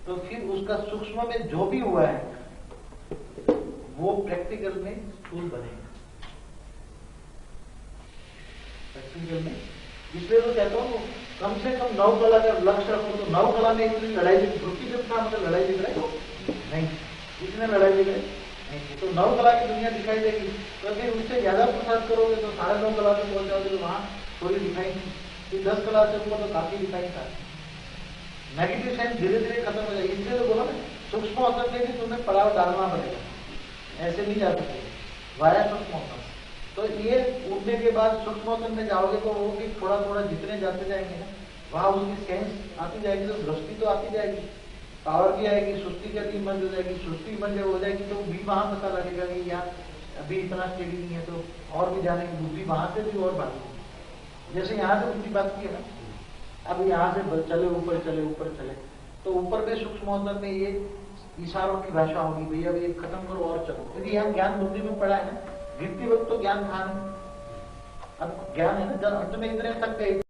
तो फिर उसका सूक्ष्म में जो भी हुआ है वो प्रैक्टिकल में स्थूल बनेगा। प्रैक्टिकल में इसलिए तो कहता हूँ कम से कम 9 कला का लक्ष्य रखो। तो 9 कला में इतनी लड़ाई ग्रुपिज्म का मतलब लड़ाई दिख रहा है नहीं, इसमें लड़ाई दिख रही नहीं। तो 9 कला की दुनिया दिखाई देगी। तो फिर उससे ज्यादा प्रसाद करोगे तो 9.5 कला से पहुंच जाओगे तो वहां थोड़ी दिखाई नहीं। फिर 10 कला से ऊपर तो काफी दिखाई था। नेगेटिव साइड धीरे धीरे खत्म हो जाएगी। इसलिए तो बोला ना सूक्ष्म होता है कि तुम्हें पड़ाव डालना पड़ेगा, ऐसे नहीं जा सकते वाया सूक्ष्म होता। तो ये उठने के बाद सूक्ष्म में जाओगे तो वो भी थोड़ा थोड़ा जितने जाते जाएंगे ना वहां उसकी सेंस आती जाएगी, तो दृष्टि तो आती जाएगी, पावर भी आएगी, सृष्टि का भी मर्ज हो जाएगी। सृष्टि मर्ज हो जाएगी तो भी वहां पता लगेगा कि यार अभी इतना स्टेडी नहीं है, तो और भी जाने की बुद्धि वहां से भी और बात। जैसे यहाँ से बुद्धि बात की है ना, अब यहाँ से चले ऊपर चले ऊपर चले, तो ऊपर में सूक्ष्म में ये इशारों की भाषा होगी, भैया अब ये खत्म करो और चलो। क्योंकि यहाँ ज्ञान बुद्धि में पड़ा है ना, गिरती वक्त तो ज्ञान था नहीं, अब ज्ञान है ना, जब अंत में इतने तक गए